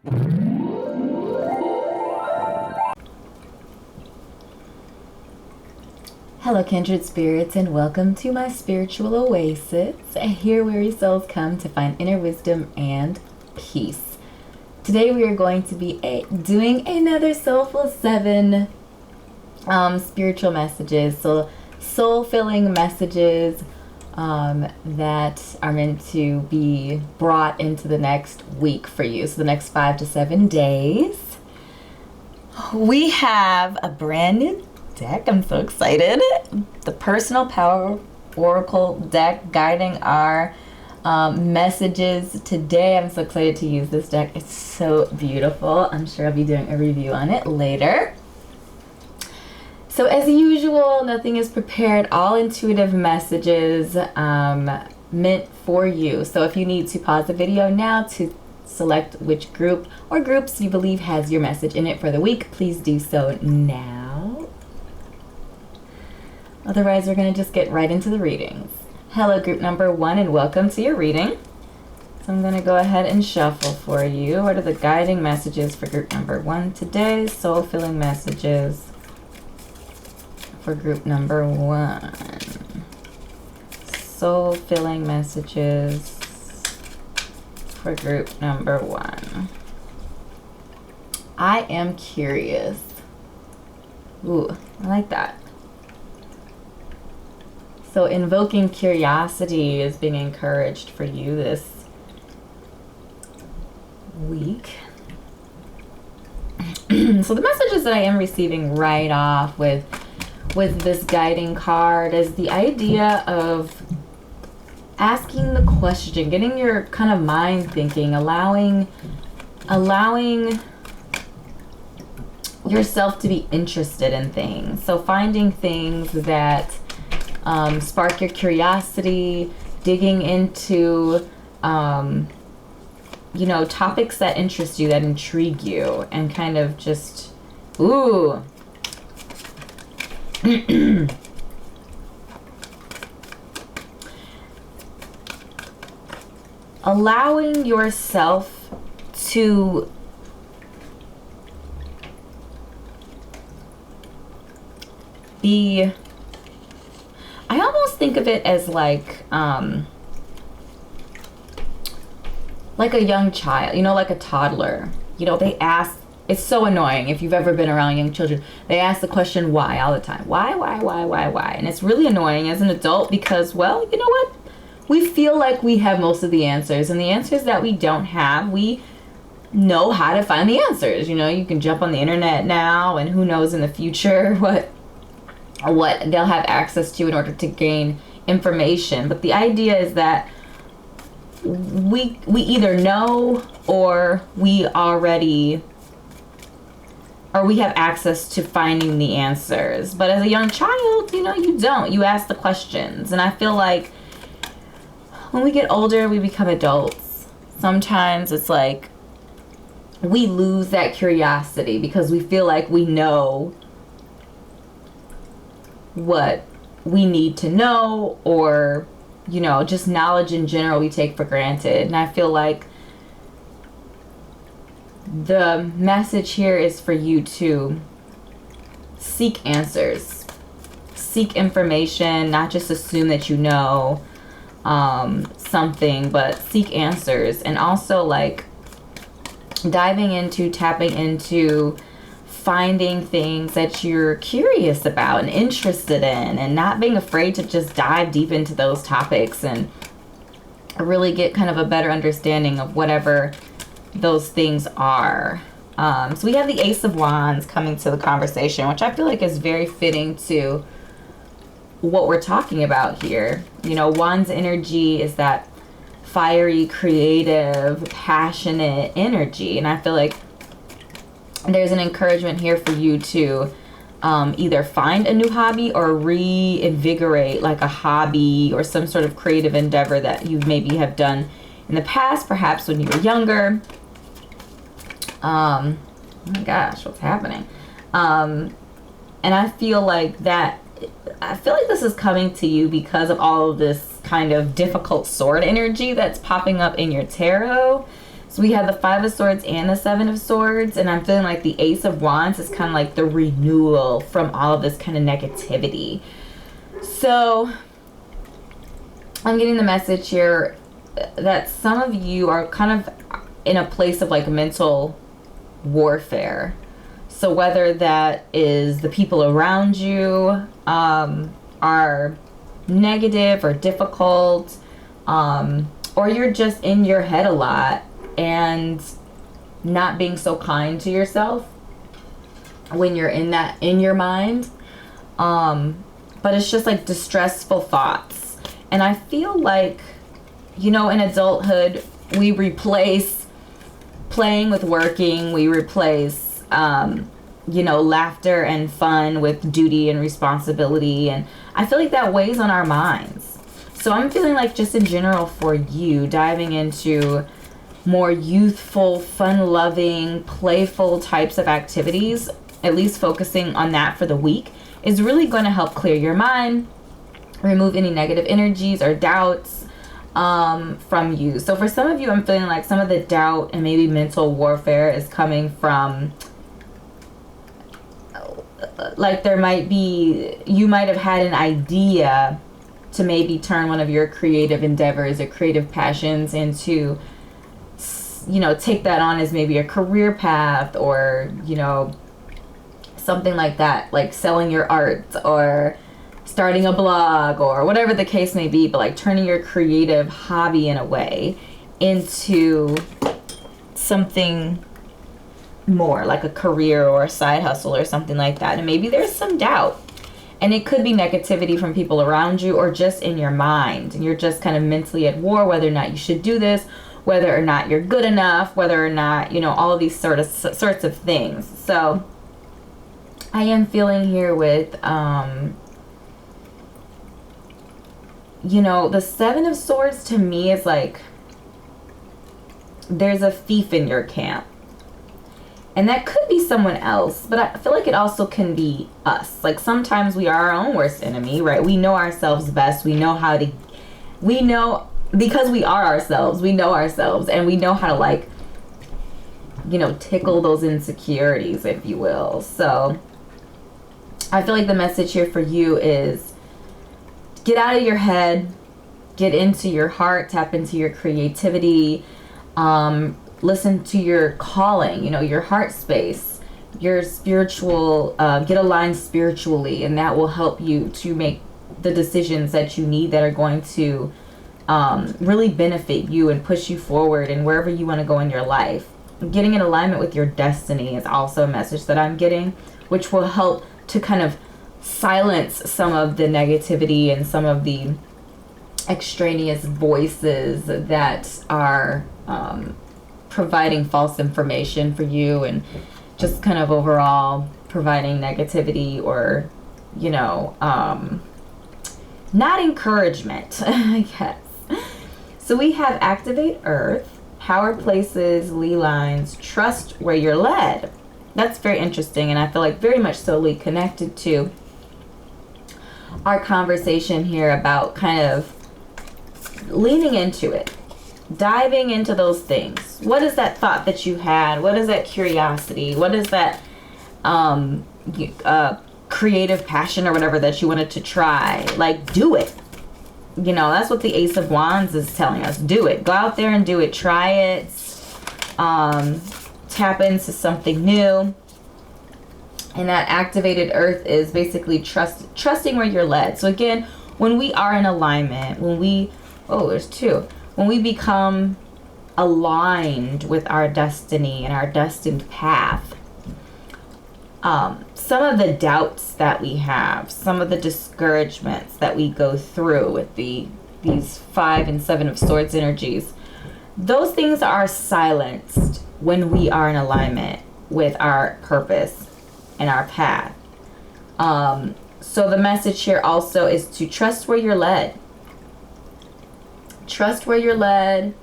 Hello Kindred Spirits, and welcome to my spiritual oasis, here where your souls come to find inner wisdom and peace. Today we are going to be doing another Soulful 7 spiritual messages, so soul-filling messages that are meant to be brought into the next week for you, so the next 5 to 7 days. We have a brand new deck. I'm so excited. The Personal Power Oracle deck guiding our messages today. I'm so excited to use this deck. It's so beautiful. I'm sure I'll be doing a review on it later. So as usual, nothing is prepared. All intuitive messages meant for you. So if you need to pause the video now to select which group or groups you believe has your message in it for the week, please do so now. Otherwise, we're going to just get right into the readings. Hello, group number 1, and welcome to your reading. So I'm going to go ahead and shuffle for you. What are the guiding messages for group number 1 today? Soul-filling messages for group number 1. Soul-filling messages for group number 1. I am curious. Ooh, I like that. So invoking curiosity is being encouraged for you this week. So the messages that I am receiving right off with this guiding card is the idea of asking the question, getting your kind of mind thinking, allowing yourself to be interested in things. So finding things that spark your curiosity, digging into, topics that interest you, that intrigue you, and kind of just, ooh. Allowing yourself to be, I almost think of it as like a young child, like a toddler. They ask, it's so annoying if you've ever been around young children. They ask the question why all the time. Why? And it's really annoying as an adult because, well, you know what? We feel like we have most of the answers, and the answers that we don't have, we know how to find the answers. You can jump on the internet now, and who knows in the future what they'll have access to in order to gain information. But the idea is that we either know or we have access to finding the answers. But as a young child, you don't. You ask the questions. And I feel like when we get older, we become adults. Sometimes it's like we lose that curiosity because we feel like we know what we need to know, or just knowledge in general we take for granted. And I feel like the message here is for you to seek answers, seek information, not just assume that you know something, but seek answers. And also like tapping into finding things that you're curious about and interested in, and not being afraid to just dive deep into those topics and really get kind of a better understanding of whatever those things are. So we have the Ace of Wands coming to the conversation, which I feel like is very fitting to what we're talking about here. Wands energy is that fiery, creative, passionate energy, and I feel like there's an encouragement here for you to either find a new hobby or reinvigorate like a hobby or some sort of creative endeavor that you maybe have done in the past, perhaps when you were younger. Oh my gosh, what's happening? And I feel like this is coming to you because of all of this kind of difficult sword energy that's popping up in your tarot. So we have the Five of Swords and the Seven of Swords, and I'm feeling like the Ace of Wands is kind of like the renewal from all of this kind of negativity. So I'm getting the message here that some of you are kind of in a place of like mental warfare. So whether that is the people around you are negative or difficult, or you're just in your head a lot and not being so kind to yourself when you're in your mind. But it's just like distressful thoughts. And I feel like, you know, in adulthood, we replace playing with working. We replace, you know, laughter and fun with duty and responsibility. And I feel like that weighs on our minds. So I'm feeling like just in general for you, diving into more youthful, fun-loving, playful types of activities, at least focusing on that for the week, is really going to help clear your mind, remove any negative energies or doubts from you. So for some of you, I'm feeling like some of the doubt and maybe mental warfare is coming from, like there might be, you might have had an idea to maybe turn one of your creative endeavors or creative passions into, you know, take that on as maybe a career path, or, you know, something like that, like selling your art or starting a blog or whatever the case may be, but like turning your creative hobby in a way into something more like a career or a side hustle or something like that. And maybe there's some doubt, and it could be negativity from people around you or just in your mind, and you're just kind of mentally at war whether or not you should do this, whether or not you're good enough, whether or not, you know, all of these sorts of things. So I am feeling here with you know, the Seven of Swords to me is like there's a thief in your camp. And that could be someone else, but I feel like it also can be us. Like sometimes we are our own worst enemy, right? We know ourselves best. We know how to, we know, because we are ourselves, we know ourselves, and we know how to, like, you know, tickle those insecurities, if you will. So I feel like the message here for you is get out of your head, get into your heart, tap into your creativity, listen to your calling, you know, your heart space, your spiritual, get aligned spiritually, and that will help you to make the decisions that you need that are going to really benefit you and push you forward and wherever you want to go in your life. Getting in alignment with your destiny is also a message that I'm getting, which will help to kind of silence some of the negativity and some of the extraneous voices that are providing false information for you, and just kind of overall providing negativity or, you know, not encouragement, I guess. So we have activate earth, power places, Lee lines, trust where you're led. That's very interesting, and I feel like very much solely connected to our conversation here about kind of leaning into it, diving into those things. What is that thought that you had? What is that curiosity? What is that creative passion or whatever that you wanted to try? Like, do it. You know, that's what the Ace of Wands is telling us. Do it. Go out there and do it. Try it. Tap into something new. And that activated earth is basically trusting where you're led. So again, when we are in alignment, when we, oh, there's two. When we become aligned with our destiny and our destined path, some of the doubts that we have, some of the discouragements that we go through with these 5 and 7 of Swords energies, those things are silenced when we are in alignment with our purpose and our path. So the message here also is to trust where you're led. Trust where you're led.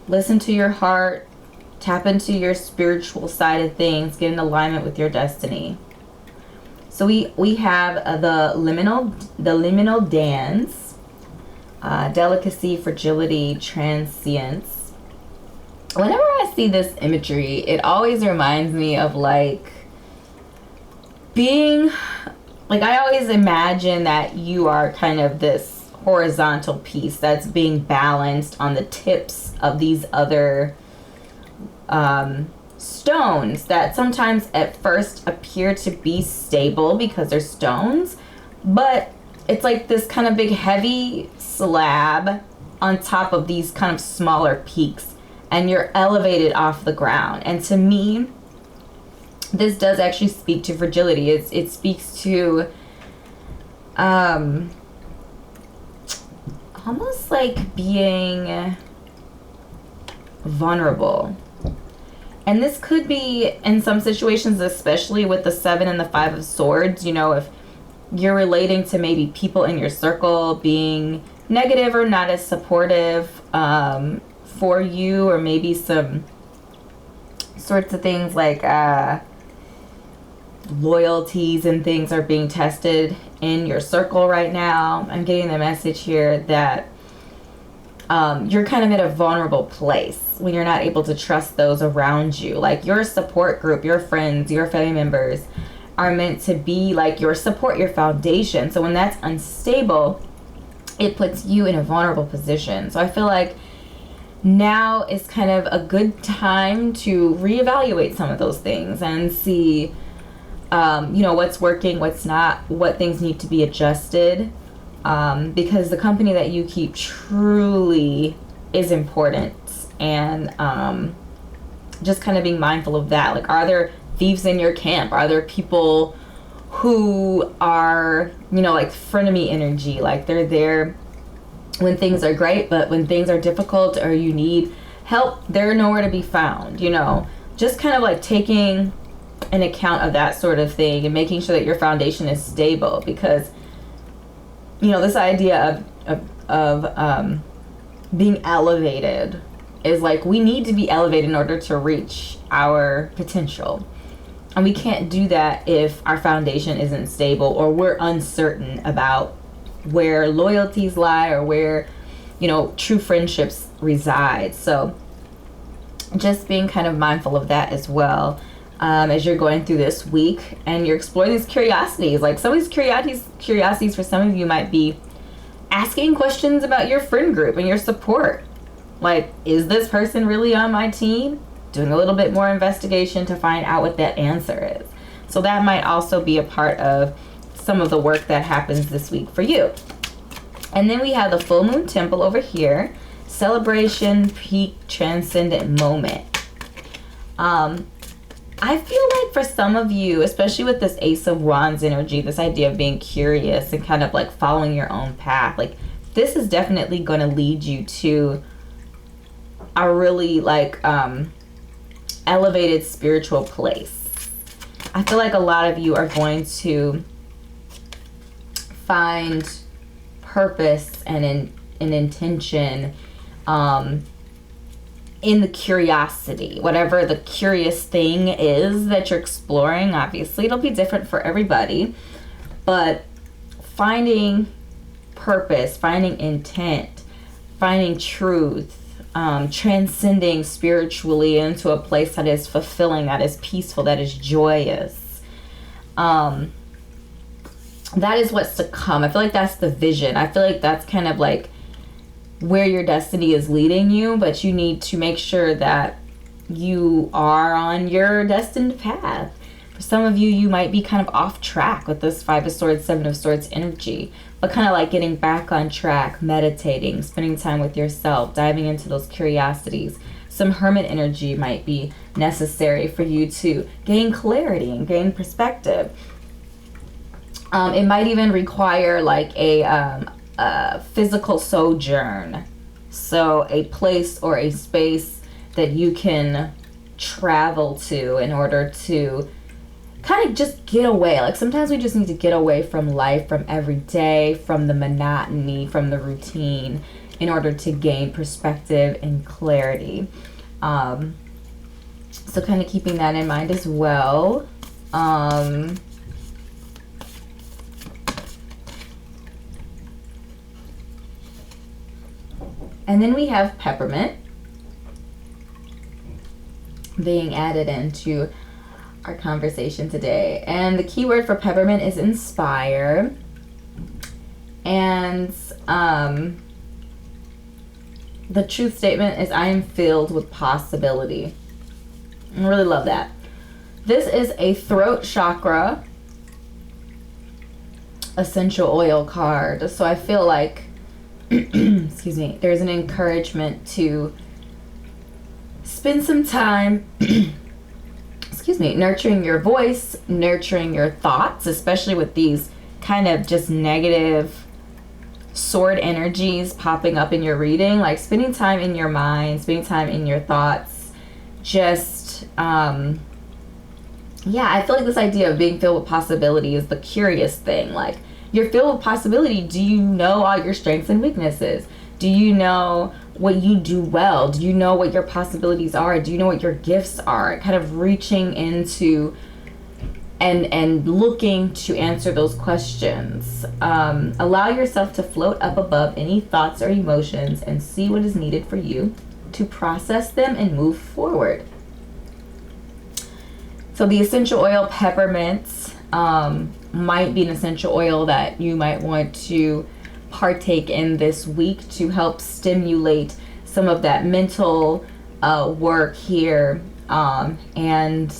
Listen to your heart. Tap into your spiritual side of things. Get in alignment with your destiny. So we have the liminal dance, delicacy, fragility, transience, whenever I see this imagery, it always reminds me of like being, like I always imagine that you are kind of this horizontal piece that's being balanced on the tips of these other stones that sometimes at first appear to be stable because they're stones, but it's like this kind of big heavy slab on top of these kind of smaller peaks, and you're elevated off the ground. And to me, this does actually speak to fragility. It speaks to almost like being vulnerable. And this could be in some situations, especially with the 7 and the 5 of Swords, you know, if you're relating to maybe people in your circle being negative or not as supportive for you, or maybe some sorts of things like loyalties and things are being tested in your circle right now. I'm getting the message here that you're kind of in a vulnerable place when you're not able to trust those around you. Like your support group, your friends, your family members are meant to be like your support, your foundation. So when that's unstable, it puts you in a vulnerable position. So I feel like now is kind of a good time to reevaluate some of those things and see, you know, what's working, what's not, what things need to be adjusted. Because the company that you keep truly is important, and just kind of being mindful of that. Like, are there thieves in your camp? Are there people who are, you know, like frenemy energy? Like they're there when things are great, but when things are difficult or you need help, they're nowhere to be found, you know? Just kind of like taking an account of that sort of thing and making sure that your foundation is stable, because you know, this idea of being elevated is like, we need to be elevated in order to reach our potential. And we can't do that if our foundation isn't stable, or we're uncertain about where loyalties lie, or where, you know, true friendships reside. So just being kind of mindful of that as well. As you're going through this week and you're exploring these curiosities. Like some of these curiosities for some of you might be asking questions about your friend group and your support. Like, is this person really on my team? Doing a little bit more investigation to find out what that answer is. So that might also be a part of some of the work that happens this week for you. And then we have the full moon temple over here. Celebration, peak, transcendent moment. I feel like for some of you, especially with this Ace of Wands energy, this idea of being curious and kind of like following your own path, like this is definitely going to lead you to a really like elevated spiritual place. I feel like a lot of you are going to find purpose and an intention in the curiosity, whatever the curious thing is that you're exploring. Obviously it'll be different for everybody, but finding purpose, finding intent, finding truth, transcending spiritually into a place that is fulfilling, that is peaceful, that is joyous. That is what's to come. I feel like that's the vision. I feel like that's kind of like where your destiny is leading you, but you need to make sure that you are on your destined path. For some of you, you might be kind of off track with this 5 of Swords, 7 of Swords energy, but kind of like getting back on track, meditating, spending time with yourself, diving into those curiosities. Some hermit energy might be necessary for you to gain clarity and gain perspective. It might even require like a physical sojourn, so a place or a space that you can travel to in order to kind of just get away. Like sometimes we just need to get away from life, from every day, from the monotony, from the routine, in order to gain perspective and clarity. So kind of keeping that in mind as well. And then we have peppermint. being added into our conversation today. And the keyword for peppermint is inspire. And the truth statement is, I am filled with possibility. I really love that. This is a throat chakra essential oil card. So I feel like, excuse me, there's an encouragement to spend some time, excuse me, nurturing your voice, nurturing your thoughts, especially with these kind of just negative sword energies popping up in your reading. Like spending time in your mind, spending time in your thoughts, just yeah, I feel like this idea of being filled with possibility is the curious thing. Like, you're filled with possibility. Do you know all your strengths and weaknesses? Do you know what you do well? Do you know what your possibilities are? Do you know what your gifts are? Kind of reaching into and looking to answer those questions. Allow yourself to float up above any thoughts or emotions and see what is needed for you to process them and move forward. So the essential oil peppermint might be an essential oil that you might want to partake in this week to help stimulate some of that mental work here, and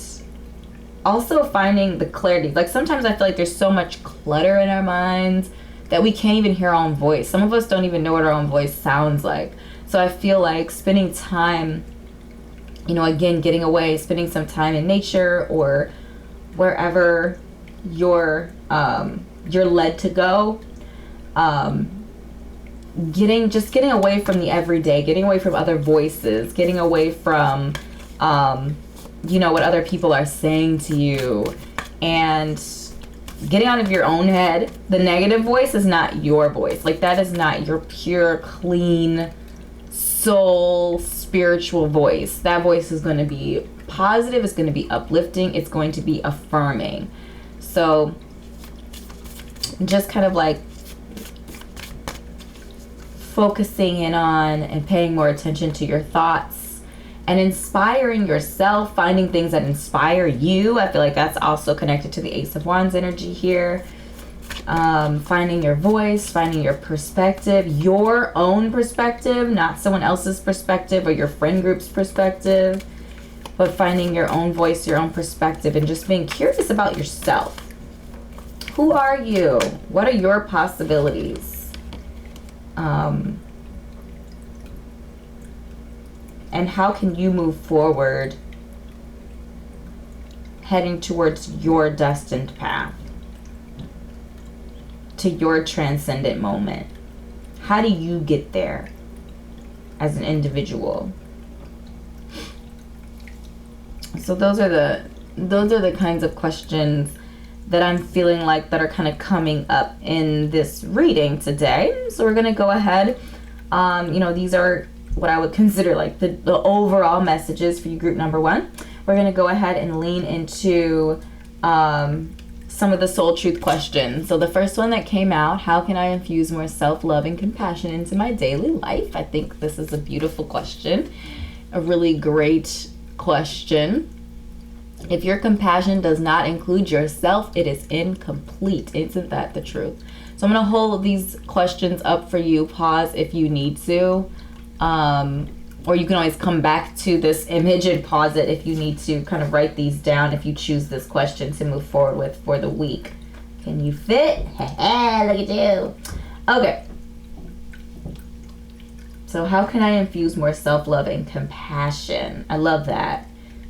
also finding the clarity. Like sometimes I feel like there's so much clutter in our minds that we can't even hear our own voice. Some of us don't even know what our own voice sounds like. So I feel like spending time, you know, again, getting away, spending some time in nature or wherever you're led to go, getting away from the everyday, getting away from other voices, getting away from you know, what other people are saying to you, and getting out of your own head. The negative voice is not your voice. Like, that is not your pure, clean, soul, spiritual voice. That voice is going to be positive, it's going to be uplifting, it's going to be affirming. So just kind of like focusing in on and paying more attention to your thoughts and inspiring yourself, finding things that inspire you. I feel like that's also connected to the Ace of Wands energy here. Finding your voice, finding your perspective, your own perspective, not someone else's perspective or your friend group's perspective, but finding your own voice, your own perspective, and just being curious about yourself. Who are you? What are your possibilities? And how can you move forward heading towards your destined path, to your transcendent moment? How do you get there as an individual? So those are the kinds of questions that I'm feeling like that are kind of coming up in this reading today. So we're going to go ahead. You know, these are what I would consider like the overall messages for you, group number one. We're going to go ahead and lean into some of the soul truth questions. So the first one that came out, how can I infuse more self-love and compassion into my daily life? I think this is a beautiful question, a really great question. If your compassion does not include yourself, it is incomplete. Isn't that the truth? So I'm going to hold these questions up for you. Pause if you need to. Or you can always come back to this image and pause it if you need to kind of write these down if you choose this question to move forward with for the week. Can you fit? Look at you. Okay. So how can I infuse more self-love and compassion? I love that.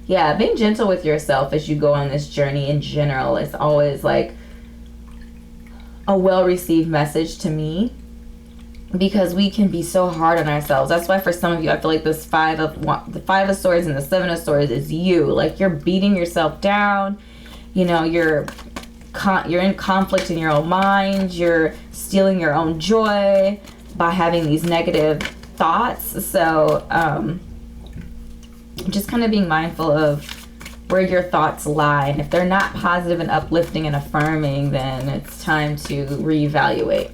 Yeah, being gentle with yourself as you go on this journey in general is always like a well-received message to me, because we can be so hard on ourselves. That's why for some of you, I feel like the Five of Swords and the Seven of Swords is you. Like, you're beating yourself down. You know, you're in conflict in your own mind. You're stealing your own joy by having these negative thoughts. So, just kind of being mindful of where your thoughts lie. And if they're not positive and uplifting and affirming, then it's time to reevaluate.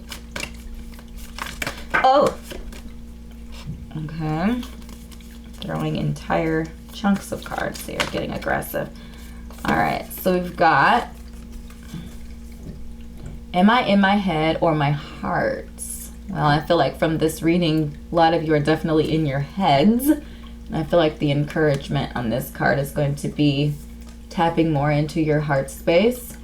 Oh, okay. Throwing entire chunks of cards here, getting aggressive. All right, so we've got, am I in my head or my heart? Well, I feel like from this reading, a lot of you are definitely in your heads. And I feel like the encouragement on this card is going to be tapping more into your heart space.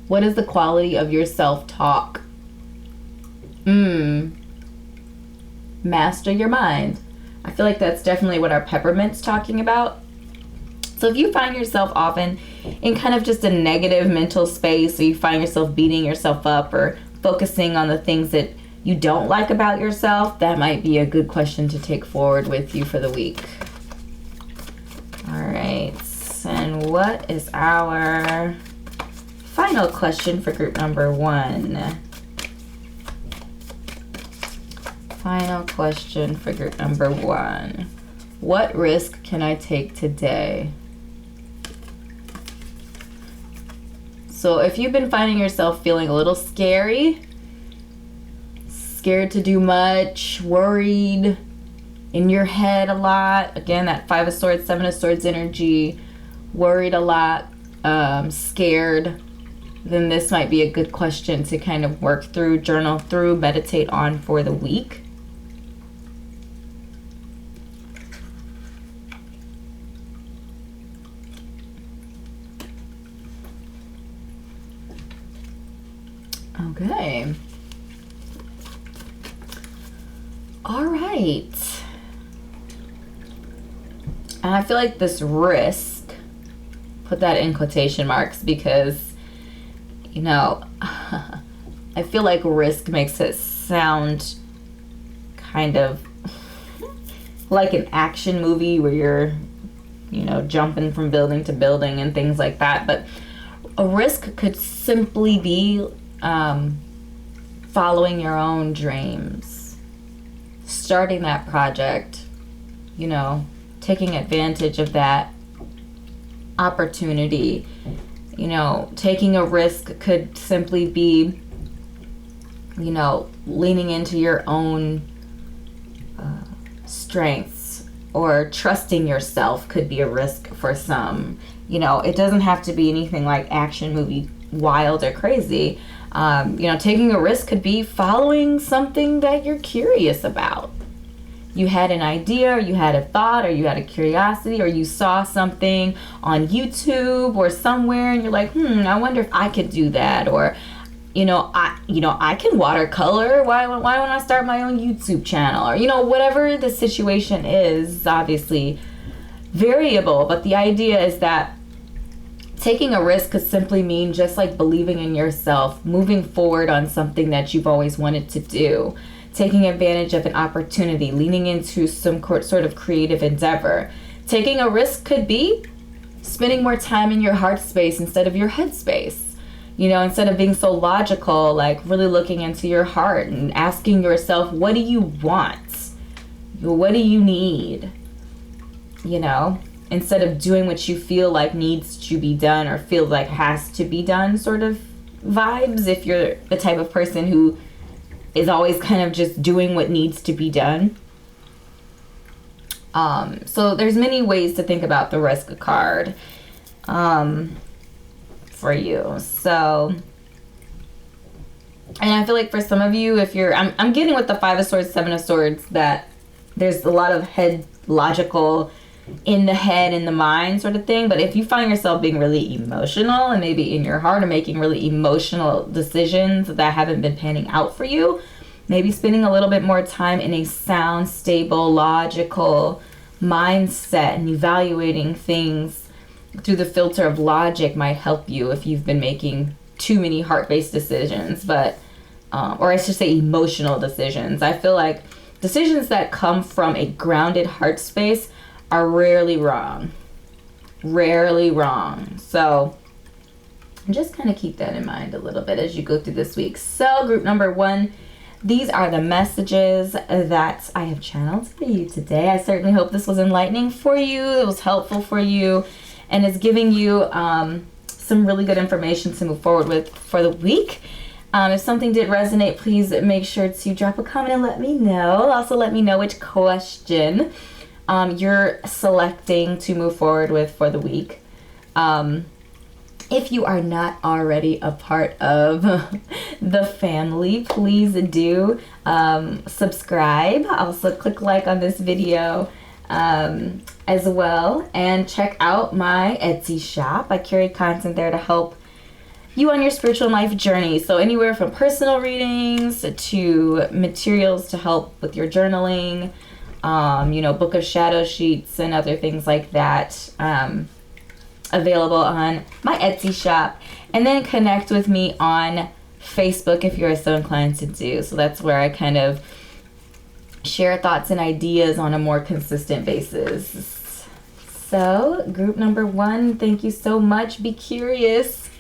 What is the quality of your self-talk? Master your mind. I feel like that's definitely what our peppermint's talking about. So if you find yourself often in kind of just a negative mental space, or you find yourself beating yourself up or focusing on the things that you don't like about yourself, that might be a good question to take forward with you for the week. All right, and what is our final question for group number 1? Final question for group number 1. What risk can I take today? So if you've been finding yourself feeling a little scared to do much, worried, in your head a lot, again, that 5 of Swords, 7 of Swords energy, worried a lot, scared, then this might be a good question to kind of work through, journal through, meditate on for the week. Okay. All right. And I feel like this risk, put that in quotation marks, because, you know, I feel like risk makes it sound kind of like an action movie where you're, you know, jumping from building to building and things like that. But a risk could simply be following your own dreams, starting that project, you know, taking advantage of that opportunity. You know, taking a risk could simply be, you know, leaning into your own strengths, or trusting yourself could be a risk for some. You know, it doesn't have to be anything like action movie wild or crazy. You know, taking a risk could be following something that you're curious about. You had an idea, or you had a thought, or you had a curiosity, or you saw something on YouTube or somewhere and you're like, I wonder if I could do that. Or, I can watercolor. Why don't I start my own YouTube channel? Or, you know, whatever the situation is, obviously variable, but the idea is that taking a risk could simply mean just like believing in yourself, moving forward on something that you've always wanted to do, taking advantage of an opportunity, leaning into some sort of creative endeavor. Taking a risk could be spending more time in your heart space instead of your head space. You know, instead of being so logical, like really looking into your heart and asking yourself, what do you want? What do you need? You know, instead of doing what you feel like needs to be done or feel like has to be done sort of vibes, if you're the type of person who is always kind of just doing what needs to be done. So there's many ways to think about the risk card for you. So, and I feel like for some of you, if you're, I'm getting with the 5 of Swords, 7 of Swords, that there's a lot of head logical, in the head, in the mind sort of thing. But if you find yourself being really emotional and maybe in your heart or making really emotional decisions that haven't been panning out for you, maybe spending a little bit more time in a sound, stable, logical mindset and evaluating things through the filter of logic might help you if you've been making too many heart-based decisions, but or I should say emotional decisions. I feel like decisions that come from a grounded heart space are rarely wrong. So just kind of keep that in mind a little bit as you go through this week. So group number 1, these are the messages that I have channeled for you today. I certainly hope this was enlightening for you. It was helpful for you, and it's giving you some really good information to move forward with for the week. If something did resonate, please make sure to drop a comment and let me know. Also, let me know which question you're selecting to move forward with for the week. If you are not already a part of the family, please do subscribe. Also click like on this video as well, and check out my Etsy shop. I carry content there to help you on your spiritual life journey. So anywhere from personal readings to materials to help with your journaling, Book of Shadow sheets and other things like that, available on my Etsy shop. And then connect with me on Facebook if you're so inclined to do. So that's where I kind of share thoughts and ideas on a more consistent basis. So group number 1, thank you so much. Be curious.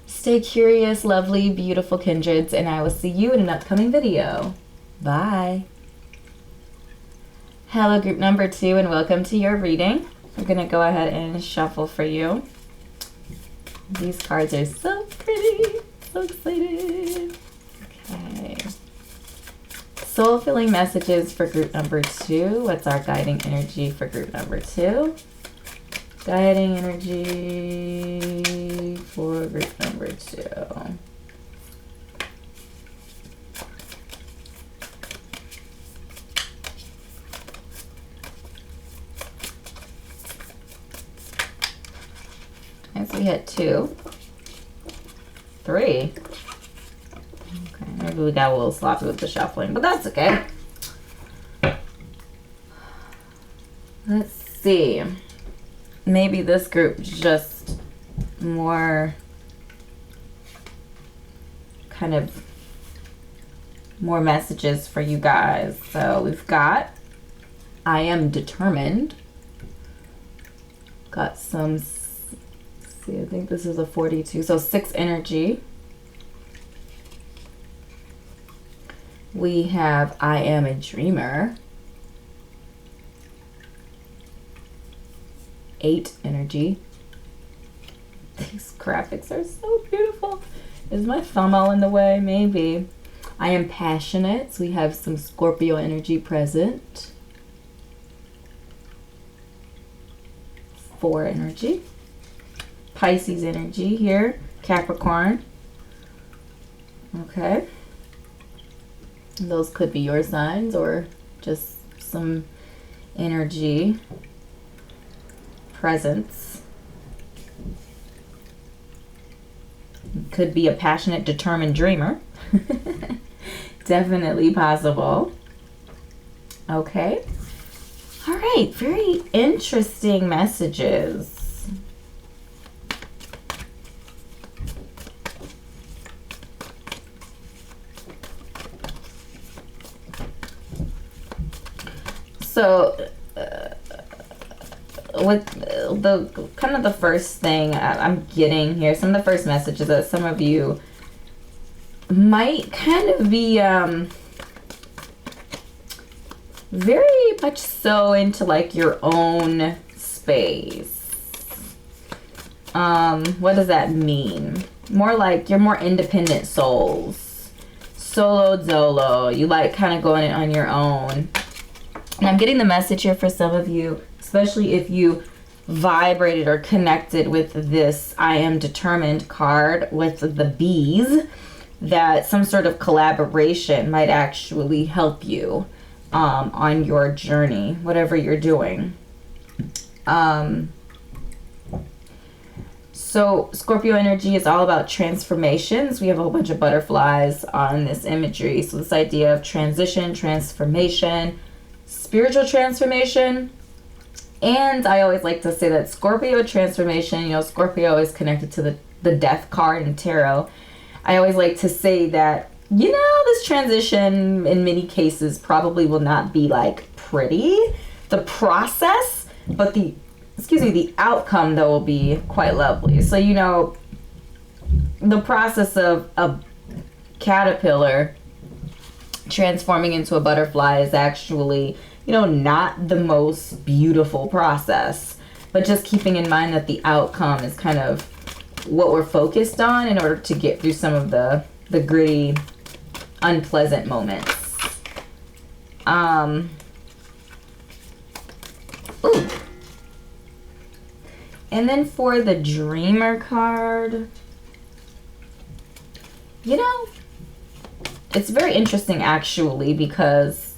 Stay curious, lovely, beautiful kindreds, and I will see you in an upcoming video. Bye. Hello, group number 2, and welcome to your reading. I'm going to go ahead and shuffle for you. These cards are so pretty. So excited. Okay. Soul-filling messages for group number 2. What's our guiding energy for group number 2? Guiding energy for group number 2. Okay, so we had 2. 3. Okay, maybe we got a little sloppy with the shuffling, but that's okay. Let's see. Maybe this group is just more kind of more messages for you guys. So we've got I am determined. Got some, see, I think this is a 42, so 6 energy. We have I am a dreamer. 8 energy. These graphics are so beautiful. Is my thumb all in the way? Maybe. I am passionate. So we have some Scorpio energy present. 4 energy. Pisces energy here. Capricorn. Okay. Those could be your signs or just some energy presence. Could be a passionate, determined dreamer. Definitely possible. Okay. All right. Very interesting messages. So, with the kind of the first thing I'm getting here, some of the first messages that some of you might kind of be very much so into like your own space. What does that mean? More like you're more independent souls. Solo dolo. You like kind of going on your own. And I'm getting the message here for some of you, especially if you vibrated or connected with this I am determined card with the bees, that some sort of collaboration might actually help you on your journey, whatever you're doing. So Scorpio energy is all about transformations. We have a whole bunch of butterflies on this imagery. So this idea of transition, transformation, spiritual transformation. And I always like to say that Scorpio transformation, Scorpio is connected to the death card in tarot. I always like to say that, this transition in many cases probably will not be like pretty, the process, but the outcome though will be quite lovely. So, the process of a caterpillar transforming into a butterfly is actually, not the most beautiful process, but just keeping in mind that the outcome is kind of what we're focused on in order to get through some of the gritty, unpleasant moments. And then for the Dreamer card, you know, it's very interesting actually, because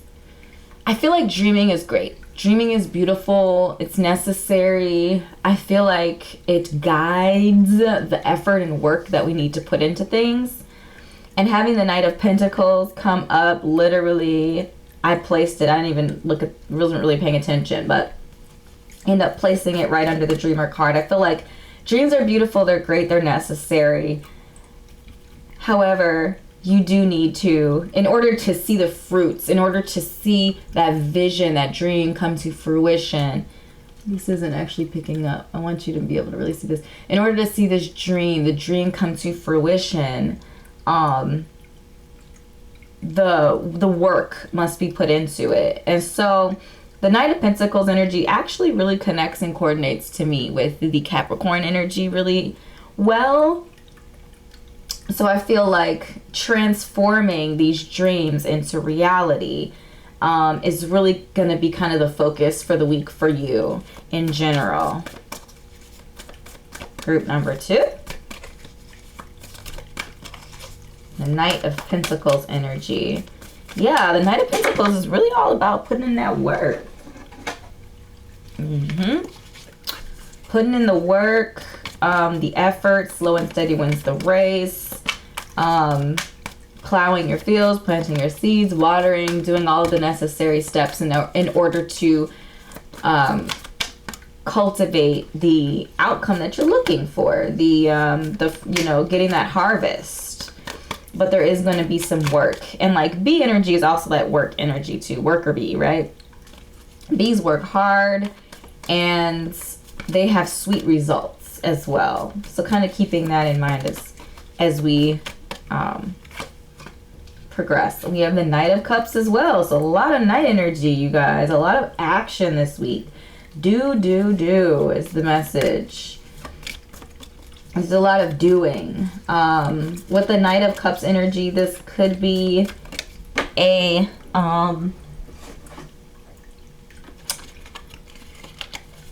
I feel like dreaming is great. Dreaming is beautiful. It's necessary. I feel like it guides the effort and work that we need to put into things. And having the Knight of Pentacles come up, literally, I placed it. I didn't even look at, wasn't really paying attention, but end up placing it right under the Dreamer card. I feel like dreams are beautiful. They're great. They're necessary. However, you do need to, in order to see the fruits, in order to see that vision, that dream come to fruition. This isn't actually picking up. I want you to be able to really see this. In order to see this dream, the dream come to fruition, the work must be put into it. And so the Knight of Pentacles energy actually really connects and coordinates to me with the Capricorn energy really well. So I feel like transforming these dreams into reality is really going to be kind of the focus for the week for you in general. Group number 2. The Knight of Pentacles energy. Yeah, the Knight of Pentacles is really all about putting in that work. Putting in the work, the effort. Slow and steady wins the race. Plowing your fields, planting your seeds, watering, doing all of the necessary steps in order to cultivate the outcome that you're looking for, the getting that harvest. But there is going to be some work, and like bee energy is also that work energy too, worker bee, right? Bees work hard and they have sweet results as well. So kind of keeping that in mind as we progress. We have the Knight of Cups as well. So a lot of night energy, you guys. A lot of action this week. Do is the message. There's a lot of doing. With the Knight of Cups energy, this could be a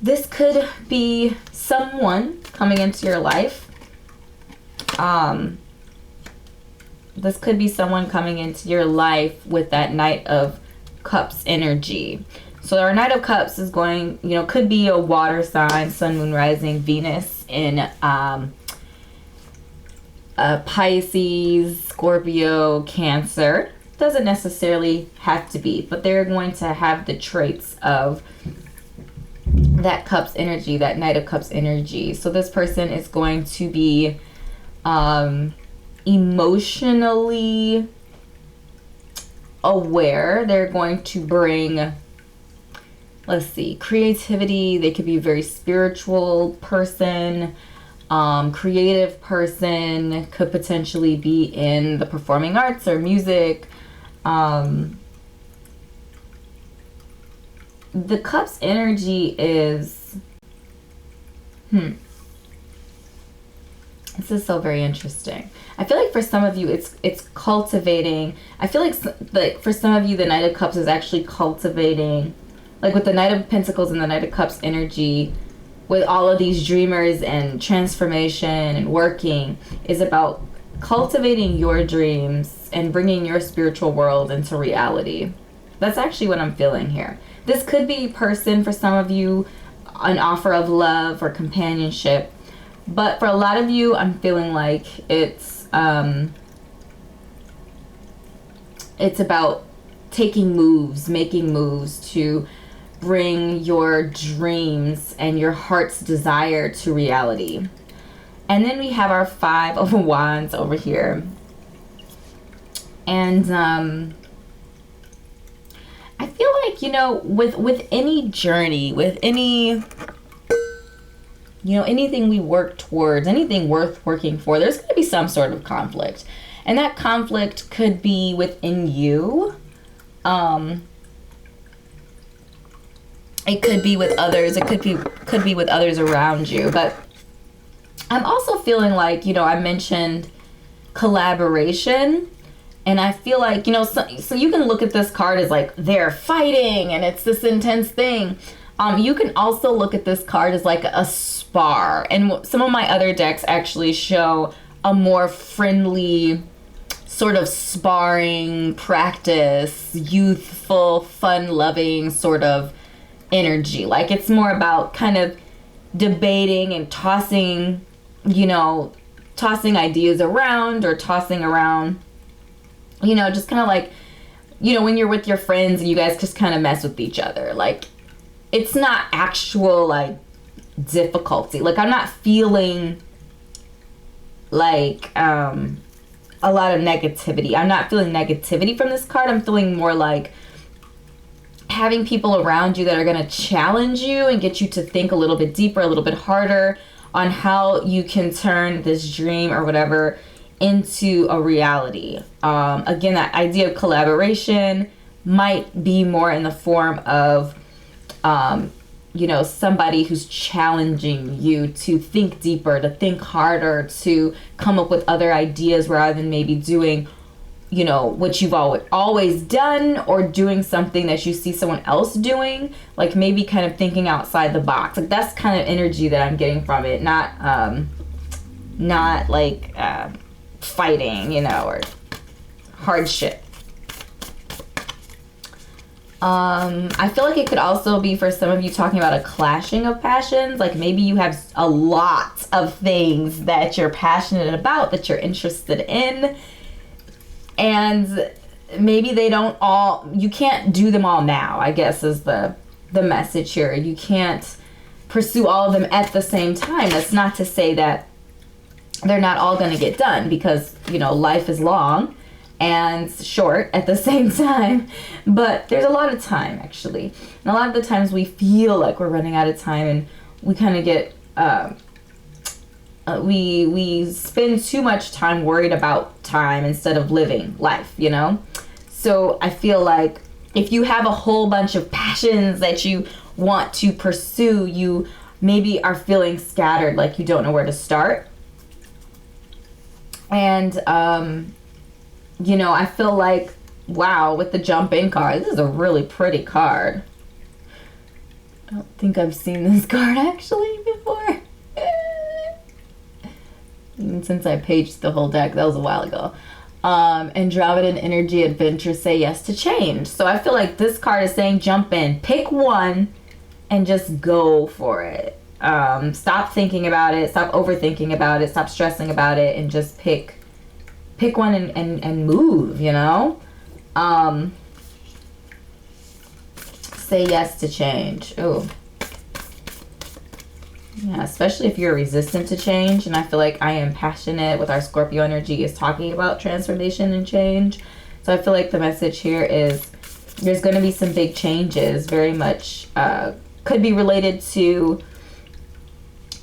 this could be someone coming into your life. This could be someone coming into your life with that Knight of Cups energy. So our Knight of Cups is going, could be a water sign, Sun, Moon, Rising, Venus in Pisces, Scorpio, Cancer. Doesn't necessarily have to be, but they're going to have the traits of that Cups energy, that Knight of Cups energy. So this person is going to be emotionally aware. They're going to bring, let's see, creativity. They could be a very spiritual person, creative person, could potentially be in the performing arts or music. The Cups energy is, this is so very interesting. I feel like for some of you, it's cultivating. I feel like for some of you, the Knight of Cups is actually cultivating, like with the Knight of Pentacles and the Knight of Cups energy, with all of these dreamers and transformation and working, is about cultivating your dreams and bringing your spiritual world into reality. That's actually what I'm feeling here. This could be a person, for some of you, an offer of love or companionship. But for a lot of you, I'm feeling like it's about taking moves, making moves to bring your dreams and your heart's desire to reality. And then we have our 5 of Wands over here. And I feel like, with any journey, with any, anything we work towards, anything worth working for, there's going to be some sort of conflict. And that conflict could be within you. It could be with others. It could be with others around you. But I'm also feeling like, I mentioned collaboration. And I feel like, so you can look at this card as like they're fighting and it's this intense thing. You can also look at this card as like a spar. And some of my other decks actually show a more friendly sort of sparring practice, youthful, fun-loving sort of energy. Like it's more about kind of debating and tossing, tossing ideas around or tossing around, just kind of like, when you're with your friends and you guys just kind of mess with each other. Like it's not actual like difficulty. Like I'm not feeling like a lot of negativity. I'm not feeling negativity from this card. I'm feeling more like having people around you that are going to challenge you and get you to think a little bit deeper, a little bit harder on how you can turn this dream or whatever into a reality. Again, that idea of collaboration might be more in the form of somebody who's challenging you to think deeper, to think harder, to come up with other ideas rather than maybe doing, what you've always done, or doing something that you see someone else doing. Like maybe kind of thinking outside the box. Like that's kind of energy that I'm getting from it. Not like fighting, or hardship. I feel like it could also be for some of you talking about a clashing of passions. Like maybe you have a lot of things that you're passionate about, that you're interested in, and maybe you can't do them all now, I guess is the message here. You can't pursue all of them at the same time. That's not to say that they're not all going to get done, because, life is long and short at the same time, but there's a lot of time actually. And a lot of the times we feel like we're running out of time, and we kind of get we spend too much time worried about time instead of living life, So I feel like if you have a whole bunch of passions that you want to pursue, you maybe are feeling scattered, like you don't know where to start. And I feel like, wow, with the jump in card, this is a really pretty card. I don't think I've seen this card actually before. Even since I paged the whole deck, that was a while ago. Andromedan energy, adventure, say yes to change. So I feel like this card is saying jump in, pick one, and just go for it. Stop thinking about it, stop overthinking about it, stop stressing about it, and just pick one and move, Say yes to change. Oh. Yeah, especially if you're resistant to change. And I feel like I am passionate with our Scorpio energy is talking about transformation and change. So I feel like the message here is there's going to be some big changes, very much could be related to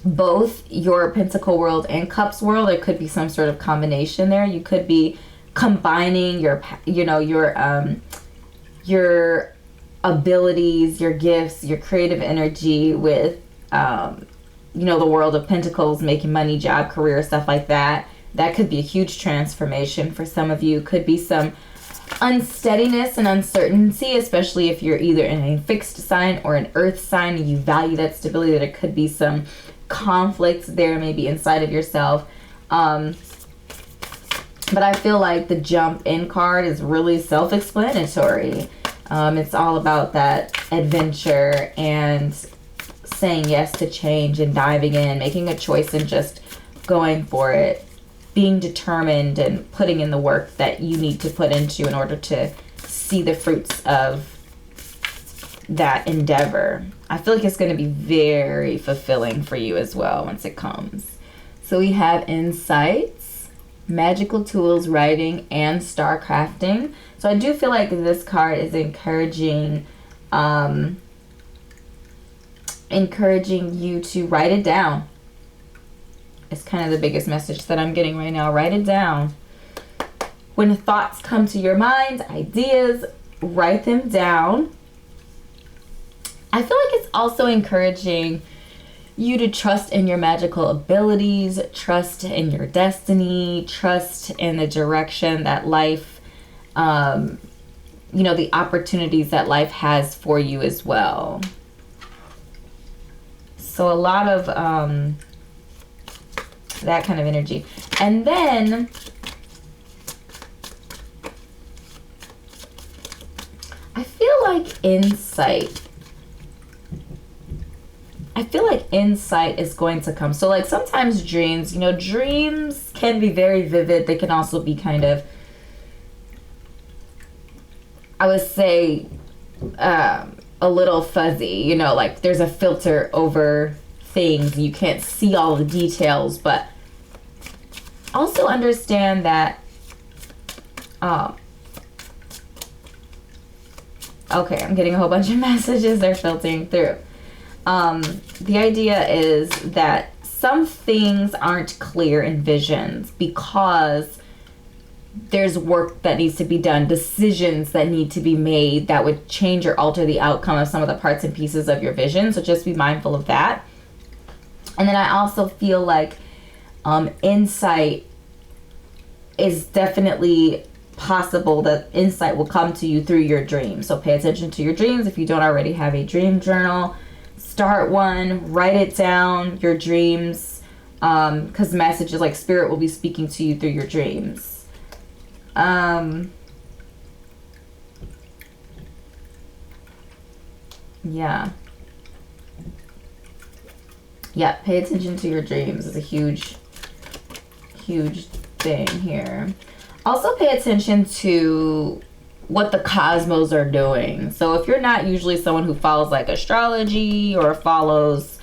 both your Pentacle world and Cups world. There could be some sort of combination there. You could be combining your abilities, your gifts, your creative energy with the world of Pentacles, making money, job, career, stuff like that. That could be a huge transformation for some of you. Could be some unsteadiness and uncertainty, especially if you're either in a fixed sign or an earth sign and you value that stability. There could be some conflicts there maybe inside of yourself. But I feel like the jump in card is really self-explanatory. It's all about that adventure and saying yes to change and diving in, making a choice and just going for it, being determined and putting in the work that you need to put into in order to see the fruits of that endeavor. I feel like it's going to be very fulfilling for you as well once it comes. So we have insights, magical tools, writing, and star crafting. So I do feel like this card is encouraging you to write it down. It's kind of the biggest message that I'm getting right now. Write it down. When thoughts come to your mind, ideas, write them down. I feel like it's also encouraging you to trust in your magical abilities, trust in your destiny, trust in the direction that life, the opportunities that life has for you as well. So a lot of that kind of energy. And then I feel like insight is going to come. So like sometimes dreams, you know, dreams can be very vivid. They can also be kind of, I would say, a little fuzzy, you know, like there's a filter over things. You can't see all the details, but also understand that, okay, I'm getting a whole bunch of messages. They're filtering through. The idea is that some things aren't clear in visions because there's work that needs to be done, decisions that need to be made that would change or alter the outcome of some of the parts and pieces of your vision. So just be mindful of that. And then I also feel like insight is definitely possible, that insight will come to you through your dreams. So pay attention to your dreams. If you don't already have a dream journal, start one, write it down, your dreams, because messages like spirit will be speaking to you through your dreams. Yeah, pay attention to your dreams is a huge thing here. Also pay attention to what the cosmos are doing. So if you're not usually someone who follows like astrology or follows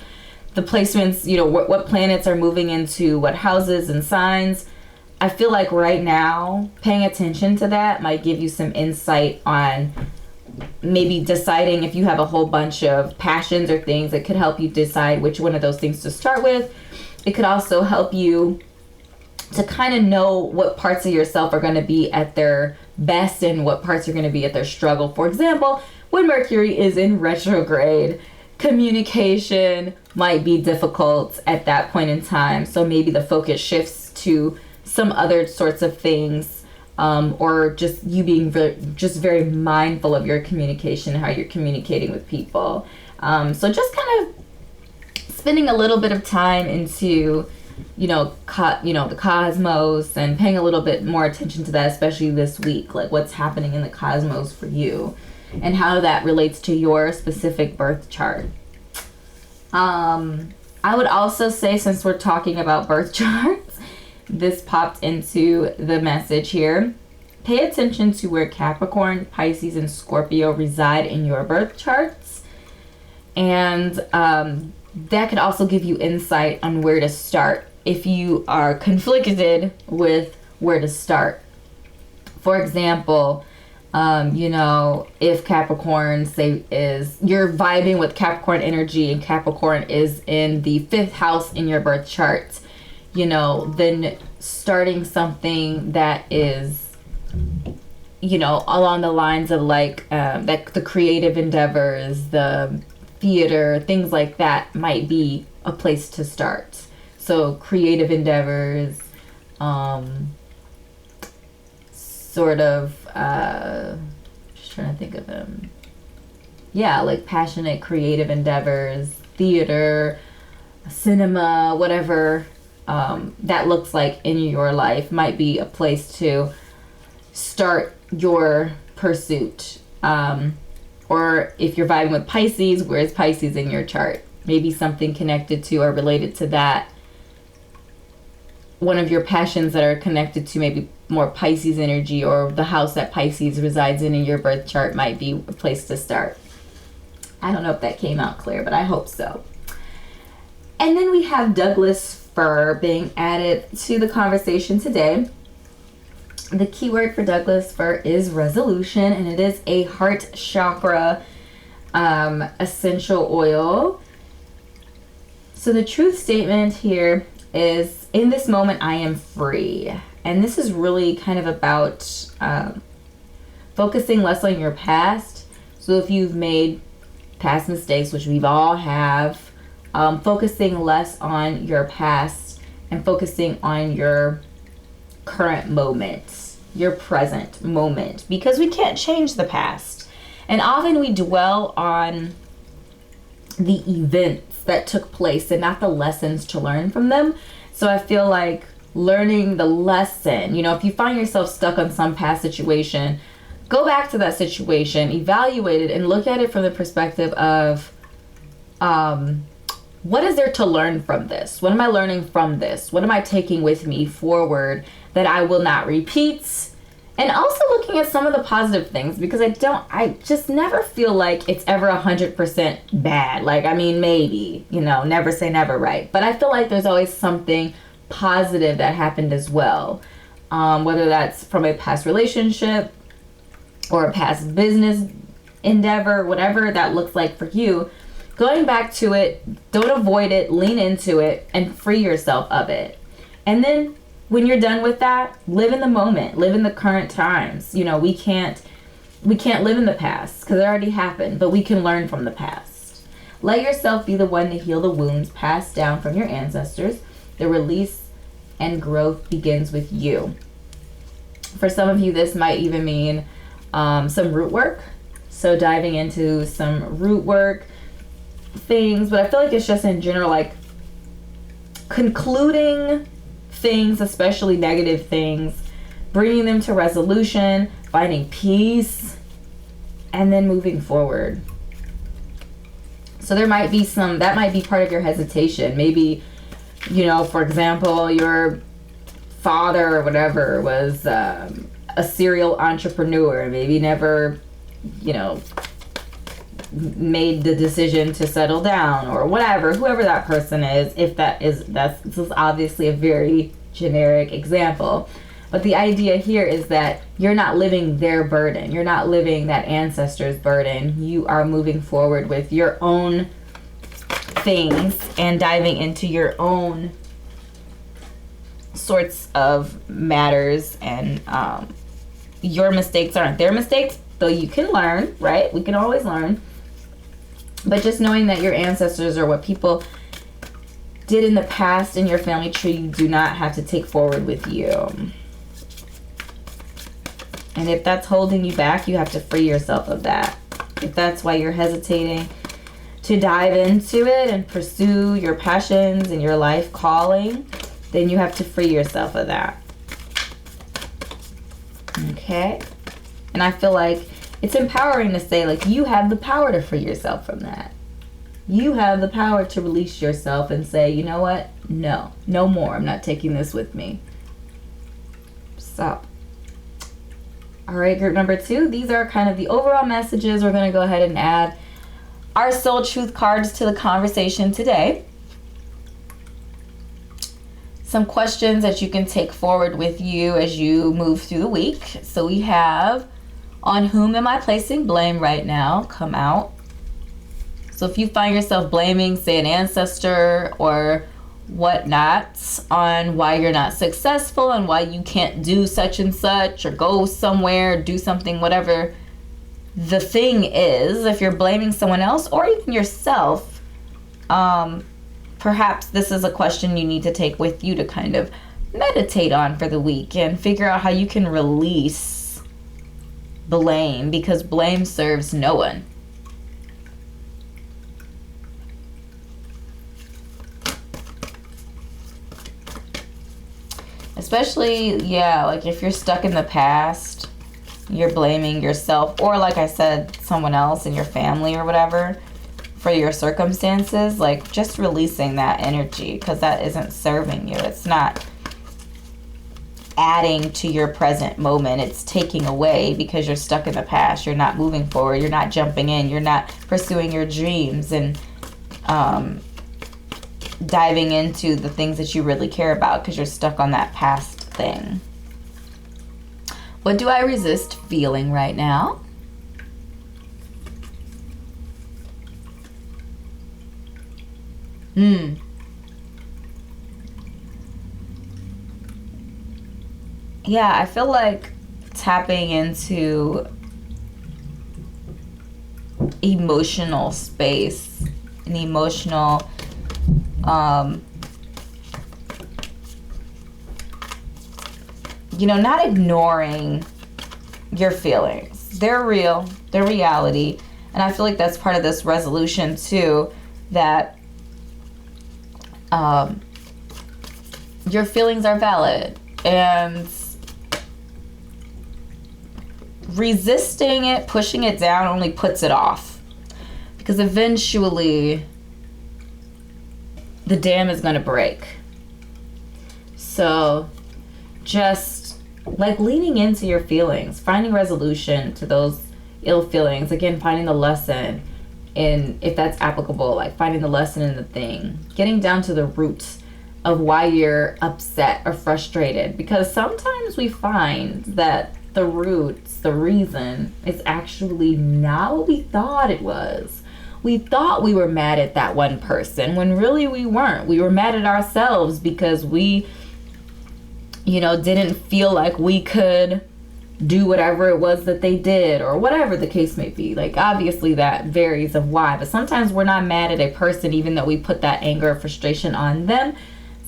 the placements, you know, what planets are moving into what houses and signs, I feel like right now paying attention to that might give you some insight on maybe deciding if you have a whole bunch of passions or things. That could help you decide which one of those things to start with. It could also help you to kind of know what parts of yourself are going to be at their best and what parts are going to be at their struggle. For example, when Mercury is in retrograde, communication might be difficult at that point in time. So maybe the focus shifts to some other sorts of things, or just you being very mindful of your communication, how you're communicating with people. So just kind of spending a little bit of time into, the cosmos, and paying a little bit more attention to that, especially this week, like what's happening in the cosmos for you and how that relates to your specific birth chart. I would also say, since we're talking about birth charts, this popped into the message here. Pay attention to where Capricorn, Pisces, and Scorpio reside in your birth charts. And that could also give you insight on where to start if you are conflicted with where to start. For example, if Capricorn, you're vibing with Capricorn energy and Capricorn is in the 5th house in your birth chart, then starting something that is, along the lines of like the creative endeavors, the theater, things like that might be a place to start. So creative endeavors, just trying to think of them. Yeah, like passionate creative endeavors, theater, cinema, whatever that looks like in your life might be a place to start your pursuit. Or if you're vibing with Pisces, where's Pisces in your chart? Maybe something connected to or related to that. One of your passions that are connected to maybe more Pisces energy, or the house that Pisces resides in your birth chart, might be a place to start. I don't know if that came out clear, but I hope so. And then we have Douglas fir being added to the conversation today. The keyword for Douglas fir is resolution, and it is a heart chakra essential oil. So the truth statement here is, in this moment, I am free. And this is really kind of about focusing less on your past. So if you've made past mistakes, which we've all have, focusing less on your past and focusing on your current moment, your present moment, because we can't change the past. And often we dwell on the events that took place and not the lessons to learn from them. So I feel like learning the lesson, you know, if you find yourself stuck on some past situation, go back to that situation, evaluate it, and look at it from the perspective of, what is there to learn from this? What am I learning from this? What am I taking with me forward that I will not repeat? And also looking at some of the positive things, because I just never feel like it's ever 100% bad. Like, I mean, maybe, you know, never say never, right? But I feel like there's always something positive that happened as well. Whether that's from a past relationship or a past business endeavor, whatever that looks like for you, going back to it, don't avoid it, lean into it, and free yourself of it. And then when you're done with that, live in the moment, live in the current times. You know, we can't live in the past because it already happened, but we can learn from the past. Let yourself be the one to heal the wounds passed down from your ancestors. The release and growth begins with you. For some of you, this might even mean some root work. So diving into some root work things, but I feel like it's just in general, like concluding things, especially negative things, bringing them to resolution, finding peace, and then moving forward. So there might be that might be part of your hesitation. Maybe, you know, for example, your father or whatever was a serial entrepreneur, maybe never, you know, made the decision to settle down or whatever, whoever that person is. If this is obviously a very generic example, but the idea here is that you're not living their burden, you're not living that ancestor's burden. You are moving forward with your own things and diving into your own sorts of matters, and your mistakes aren't their mistakes, though you can learn, right? We can always learn. But just knowing that your ancestors are what people did in the past in your family tree, you do not have to take forward with you. And if that's holding you back, you have to free yourself of that. If that's why you're hesitating to dive into it and pursue your passions and your life calling, then you have to free yourself of that. Okay? And I feel like it's empowering to say, like, you have the power to free yourself from that. You have the power to release yourself and say, you know what? No more. I'm not taking this with me. So, all right, group number 2. These are kind of the overall messages. We're going to go ahead and add our soul truth cards to the conversation today. Some questions that you can take forward with you as you move through the week. So we have, on whom am I placing blame right now? Come out. So if you find yourself blaming, say, an ancestor or whatnot on why you're not successful and why you can't do such and such or go somewhere, do something, whatever the thing is, if you're blaming someone else or even yourself, perhaps this is a question you need to take with you to kind of meditate on for the week and figure out how you can release blame, because blame serves no one. Especially, like if you're stuck in the past, you're blaming yourself, or like I said, someone else in your family or whatever for your circumstances, like just releasing that energy, because that isn't serving you. It's not adding to your present moment. It's taking away, because you're stuck in the past. You're not moving forward. You're not jumping in. You're not pursuing your dreams and diving into the things that you really care about, because you're stuck on that past thing. What do I resist feeling right now? Yeah, I feel like tapping into emotional space, an emotional, not ignoring your feelings. They're real, they're reality. And I feel like that's part of this resolution too, that your feelings are valid, and resisting it, pushing it down, only puts it off, because eventually the dam is going to break. So just like leaning into your feelings, finding resolution to those ill feelings, again, finding the lesson in, if that's applicable, like finding the lesson in the thing, getting down to the root of why you're upset or frustrated, because sometimes we find that the roots, the reason, is actually not what we thought it was. We thought we were mad at that one person when really we weren't. We were mad at ourselves because we, didn't feel like we could do whatever it was that they did, or whatever the case may be. Like, obviously that varies of why, but sometimes we're not mad at a person even though we put that anger or frustration on them.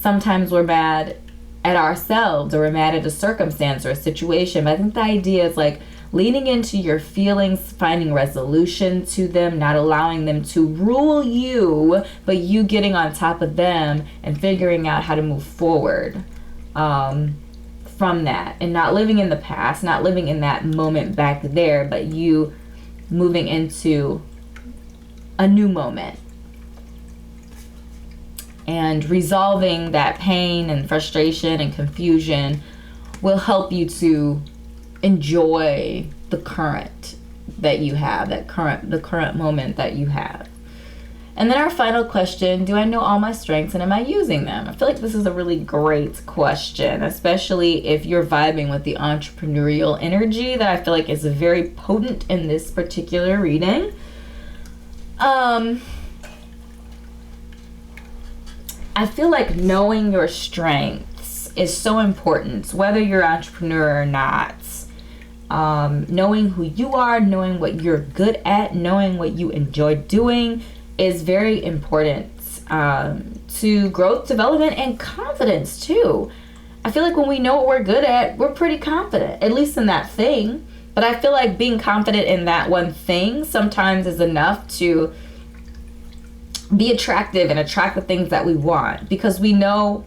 Sometimes we're mad at ourselves, or we're mad at a circumstance or a situation. But I think the idea is like leaning into your feelings, finding resolution to them, not allowing them to rule you, but you getting on top of them and figuring out how to move forward from that, and not living in the past, not living in that moment back there, but you moving into a new moment and resolving that pain and frustration and confusion will help you to enjoy the current that you have, the current moment that you have. And then our final question, do I know all my strengths and am I using them? I feel like this is a really great question, especially if you're vibing with the entrepreneurial energy that I feel like is very potent in this particular reading. I feel like knowing your strengths is so important, whether you're an entrepreneur or not. Knowing who you are, knowing what you're good at, knowing what you enjoy doing is very important to growth, development, and confidence too. I feel like when we know what we're good at, we're pretty confident, at least in that thing. But I feel like being confident in that one thing sometimes is enough to be attractive and attract the things that we want, because we know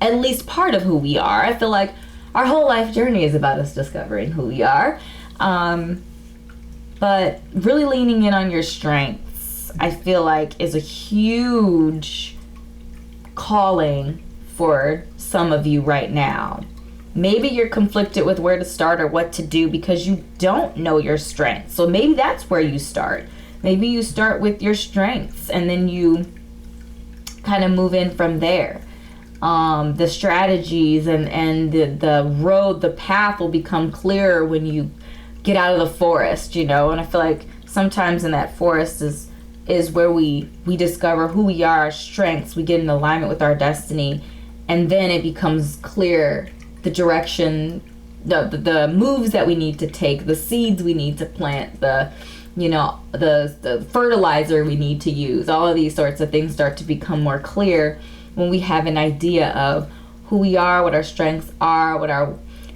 at least part of who we are. I feel like our whole life journey is about us discovering who we are. But really leaning in on your strengths, I feel like, is a huge calling for some of you right now. Maybe you're conflicted with where to start or what to do because you don't know your strengths. So maybe that's where you start. Maybe you start with your strengths and then you kind of move in from there. The strategies and the road, the path will become clearer when you get out of the forest, And I feel like sometimes in that forest is where we discover who we are, our strengths. We get in alignment with our destiny, and then it becomes clear the direction, the moves that we need to take, the seeds we need to plant, the fertilizer we need to use. All of these sorts of things start to become more clear when we have an idea of who we are, what our strengths are,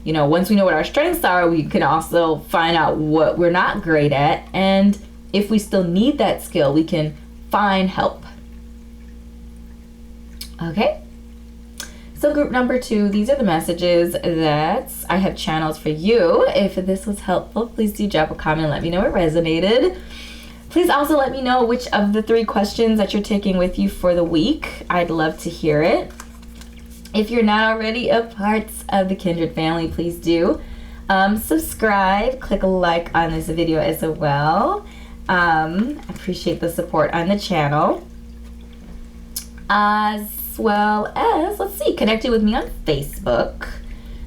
once we know what our strengths are, we can also find out what we're not great at. And if we still need that skill, we can find help. Okay. So group number 2, these are the messages that I have channeled for you. If this was helpful, please do drop a comment, let me know it resonated. Please also let me know which of the 3 questions that you're taking with you for the week. I'd love to hear it. If you're not already a part of the Kindred family, please do subscribe, click a like on this video as well. I appreciate the support on the channel. As well as, connecting with me on Facebook.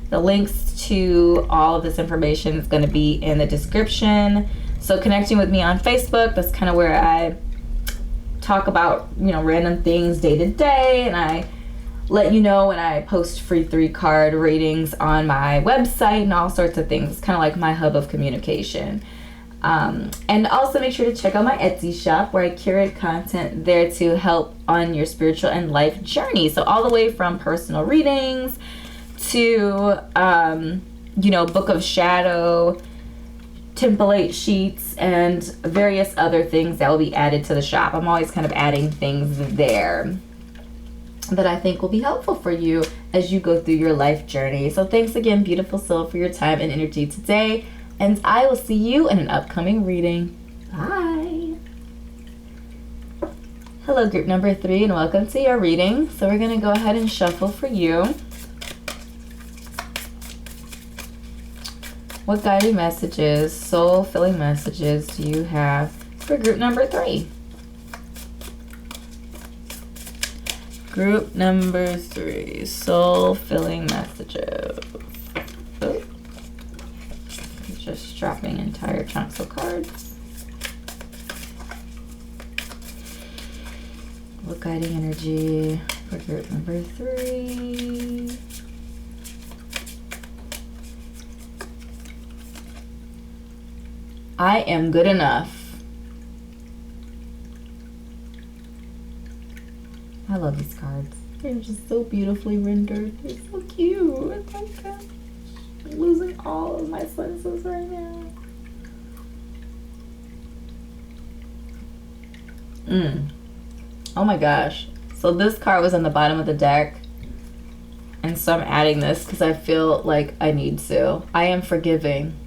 The links to all of this information is going to be in the description. So connecting with me on Facebook, that's kind of where I talk about, random things day to day, and I let you know when I post free 3-card readings on my website and all sorts of things. It's kind of like my hub of communication. And also make sure to check out my Etsy shop where I curate content there to help on your spiritual and life journey. So all the way from personal readings to, Book of Shadow, template sheets, and various other things that will be added to the shop. I'm always kind of adding things there. that I think will be helpful for you as you go through your life journey. So thanks again, beautiful soul, for your time and energy today. And I will see you in an upcoming reading. Bye. Hello, group number 3, and welcome to your reading. So we're going to go ahead and shuffle for you. What guided messages, soul-filling messages do you have for group number 3? Group number 3, soul-filling messages. Oh. Just dropping entire chunks of cards. What guiding energy for group number 3? I am good enough. I love these cards. They're just so beautifully rendered. They're so cute. Oh my gosh. I'm losing all of my senses right now. Oh my gosh. So this card was on the bottom of the deck. And so I'm adding this because I feel like I need to. I am forgiving.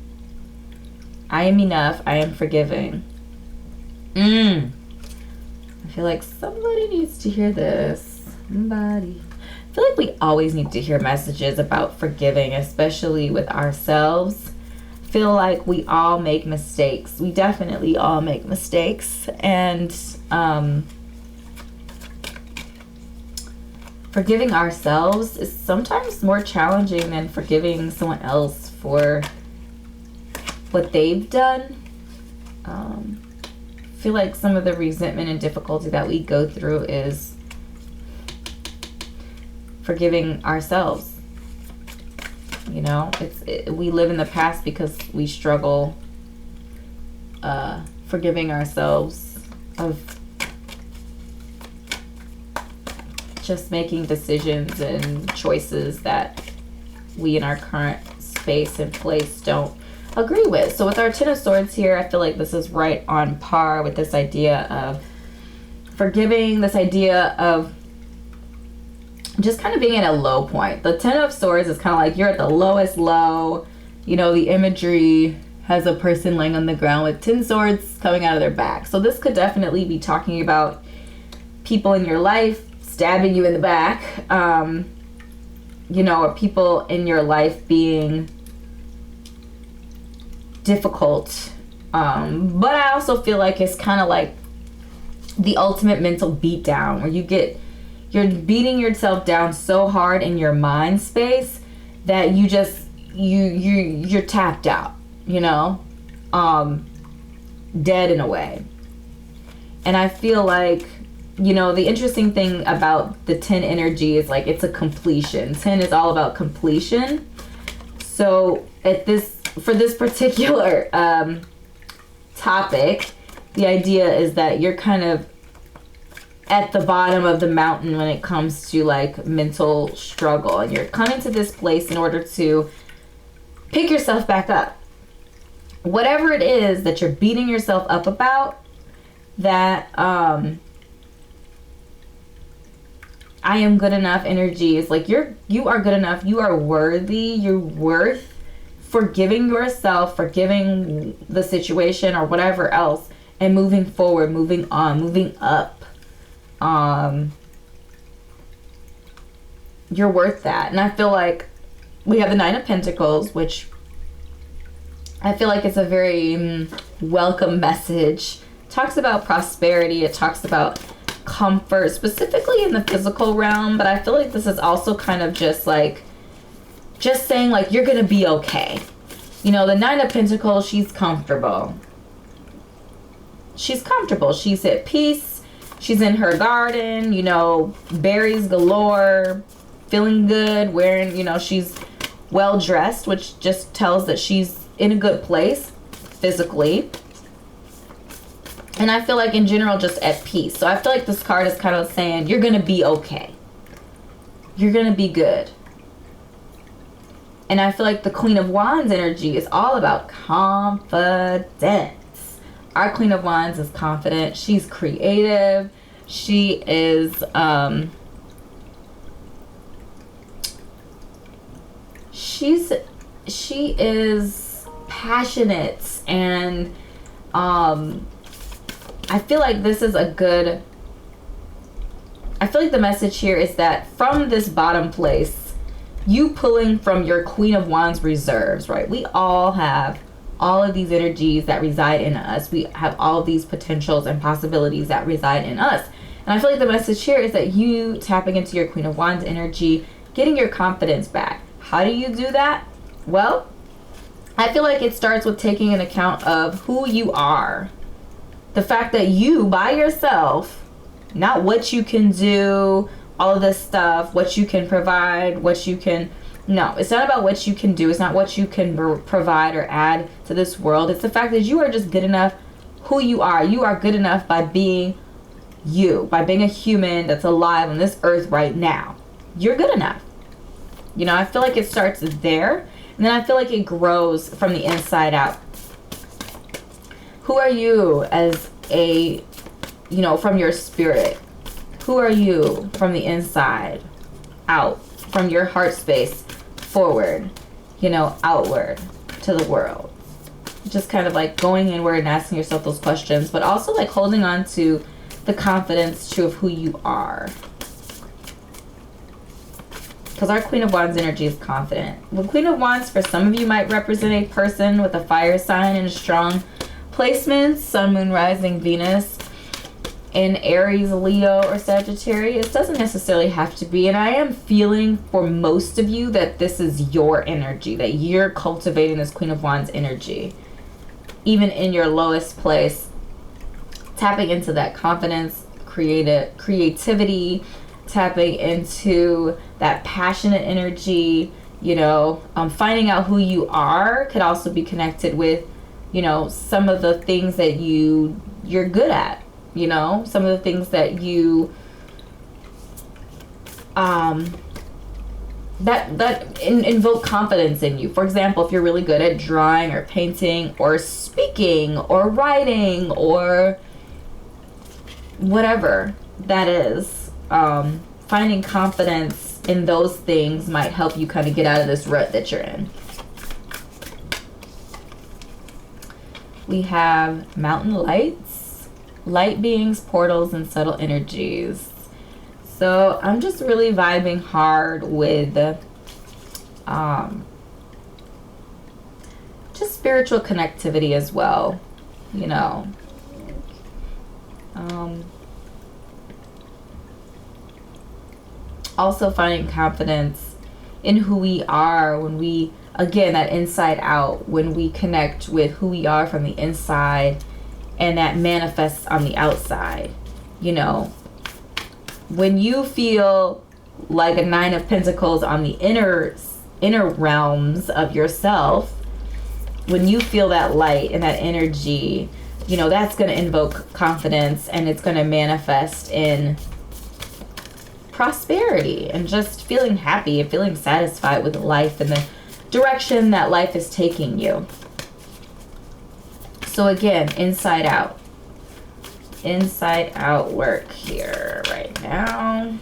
I am enough. I am forgiving. I feel like somebody needs to hear this. Somebody. I feel like we always need to hear messages about forgiving, especially with ourselves. I feel like we all make mistakes. We definitely all make mistakes. And forgiving ourselves is sometimes more challenging than forgiving someone else for what they've done. I feel like some of the resentment and difficulty that we go through is forgiving ourselves. You know, we live in the past because we struggle forgiving ourselves of just making decisions and choices that we in our current space and place don't agree with. So with our Ten of Swords here, I feel like this is right on par with this idea of forgiving, this idea of just kind of being at a low point. The Ten of Swords is kind of like you're at the lowest low. You know, the imagery has a person laying on the ground with 10 swords coming out of their back. So this could definitely be talking about people in your life stabbing you in the back, you know, or people in your life being difficult, but I also feel like it's kind of like the ultimate mental beatdown where you're beating yourself down so hard in your mind space that you just you're tapped out, you know, dead in a way. And I feel like, you know, the interesting thing about the 10 energy is like it's a completion. 10 is all about completion. So for this particular topic, the idea is that you're kind of at the bottom of the mountain when it comes to like mental struggle, and you're coming to this place in order to pick yourself back up. Whatever it is that you're beating yourself up about, that I am good enough energy is like you are good enough, you are worthy, you're worth forgiving yourself, forgiving the situation or whatever else, and moving forward, moving on, moving up. You're worth that. And I feel like we have the Nine of Pentacles, which I feel like it's a very welcome message. It talks about prosperity. It talks about comfort, specifically in the physical realm. But I feel like this is also kind of just saying like you're gonna be okay. You know, the Nine of Pentacles, she's comfortable. She's comfortable. She's at peace. She's in her garden, you know, berries galore, feeling good, wearing, you know, she's well dressed, which just tells that she's in a good place physically. And I feel like in general, just at peace. So I feel like this card is kind of saying you're going to be okay. You're going to be good. And I feel like the Queen of Wands energy is all about confidence. Our Queen of Wands is confident. She's creative. She is she is passionate, and I feel like this is a good, I feel like the message here is that from this bottom place, you pulling from your Queen of Wands reserves, right? We all have all of these energies that reside in us. We have all of these potentials and possibilities that reside in us. And I feel like the message here is that you tapping into your Queen of Wands energy, getting your confidence back. How do you do that? Well, I feel like it starts with taking an account of who you are. The fact that you, by yourself, not what you can do, all of this stuff, what you can provide, what you can... No, it's not about what you can do. It's not what you can provide or add to this world. It's the fact that you are just good enough who you are. You are good enough by being you, by being a human that's alive on this earth right now. You're good enough. You know, I feel like it starts there, and then I feel like it grows from the inside out. Who are you as a, you know, from your spirit? Who are you from the inside out, from your heart space forward, you know, outward to the world? Just kind of like going inward and asking yourself those questions, but also like holding on to the confidence too of who you are. Because our Queen of Wands energy is confident. The Queen of Wands for some of you might represent a person with a fire sign and a strong placement, Sun, Moon, Rising, Venus in Aries, Leo, or Sagittarius. It doesn't necessarily have to be. And I am feeling for most of you that this is your energy, that you're cultivating this Queen of Wands energy. Even in your lowest place, tapping into that confidence, creativity, tapping into that passionate energy, you know, finding out who you are could also be connected with, you know, some of the things that you're good at, you know, some of the things that you that invoke confidence in you. For example, if you're really good at drawing or painting or speaking or writing or whatever that is, finding confidence in those things might help you kind of get out of this rut that you're in. We have mountain lights, light beings, portals, and subtle energies. So I'm just really vibing hard with just spiritual connectivity as well, you know. Also finding confidence in who we are when we, again, that inside out, when we connect with who we are from the inside and that manifests on the outside. You know, when you feel like a Nine of Pentacles on the inner realms of yourself, when you feel that light and that energy, you know, that's going to invoke confidence, and it's going to manifest in prosperity and just feeling happy and feeling satisfied with life and the direction that life is taking you. So again, inside out work here right now.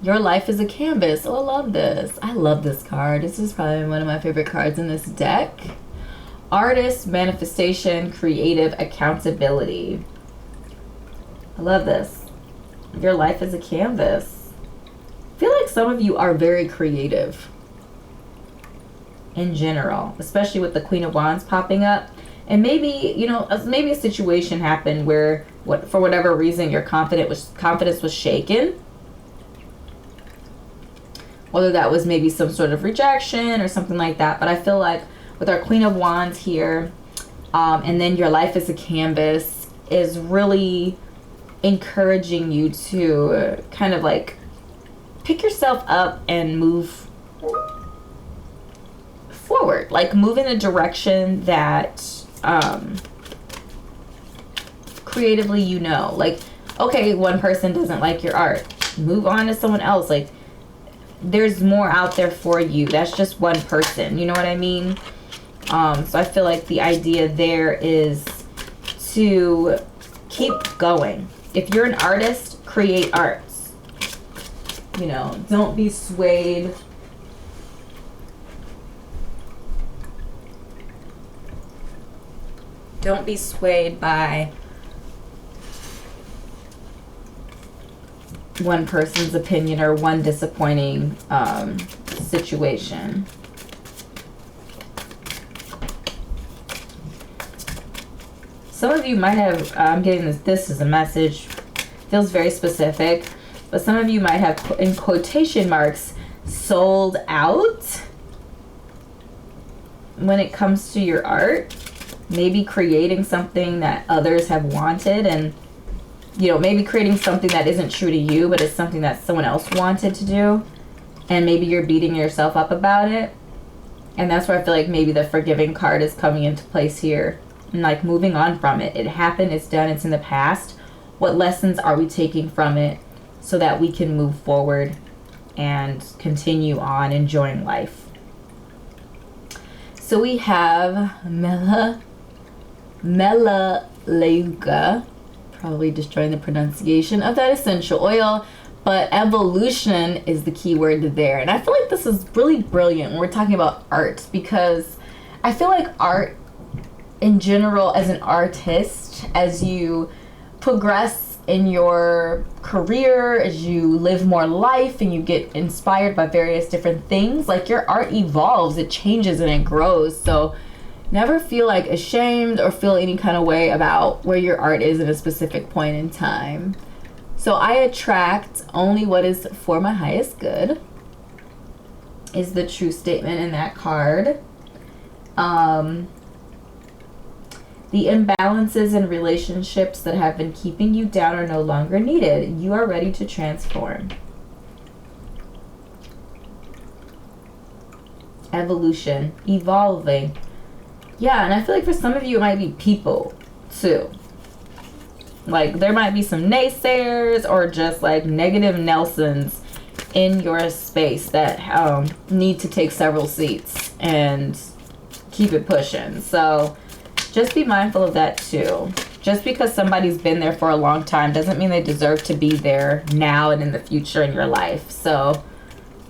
Your life is a canvas. Oh, I love this. I love this card. This is probably one of my favorite cards in this deck. Artist, manifestation, creative, accountability. I love this. Your life is a canvas. I feel like some of you are very creative in general, especially with the Queen of Wands popping up. And maybe, you know, maybe a situation happened where, for whatever reason, your confidence was shaken. Whether that was maybe some sort of rejection or something like that. But I feel like with our Queen of Wands here, and then your life is a canvas, is really encouraging you to kind of like pick yourself up and move forward, like move in a direction that creatively, you know, like, okay, one person doesn't like your art, move on to someone else. Like, there's more out there for you. That's just one person, you know what I mean? So I feel like the idea there is to keep going. If you're an artist, create arts. You know, don't be swayed Don't be swayed by one person's opinion or one disappointing situation. Some of you might have, I'm getting this is a message, feels very specific, but some of you might have, in quotation marks, sold out when it comes to your art. Maybe creating something that others have wanted, and you know, maybe creating something that isn't true to you, but it's something that someone else wanted to do, and maybe you're beating yourself up about it. And that's where I feel like maybe the forgiving card is coming into place here, and like moving on from it. It happened, it's done, it's in the past. What lessons are we taking from it so that we can move forward and continue on enjoying life? So we have Melaleuca, probably destroying the pronunciation of that essential oil, but evolution is the key word there. And I feel like this is really brilliant when we're talking about art, because I feel like art in general, as an artist, as you progress in your career, as you live more life and you get inspired by various different things, like your art evolves, it changes and it grows. So never feel like ashamed or feel any kind of way about where your art is at a specific point in time. So I attract only what is for my highest good is the true statement in that card. The imbalances in relationships that have been keeping you down are no longer needed. You are ready to transform. Evolution, evolving. Yeah, and I feel like for some of you it might be people too. Like there might be some naysayers or just like negative Nelsons in your space that need to take several seats and keep it pushing. So just be mindful of that too. Just because somebody's been there for a long time doesn't mean they deserve to be there now and in the future in your life. So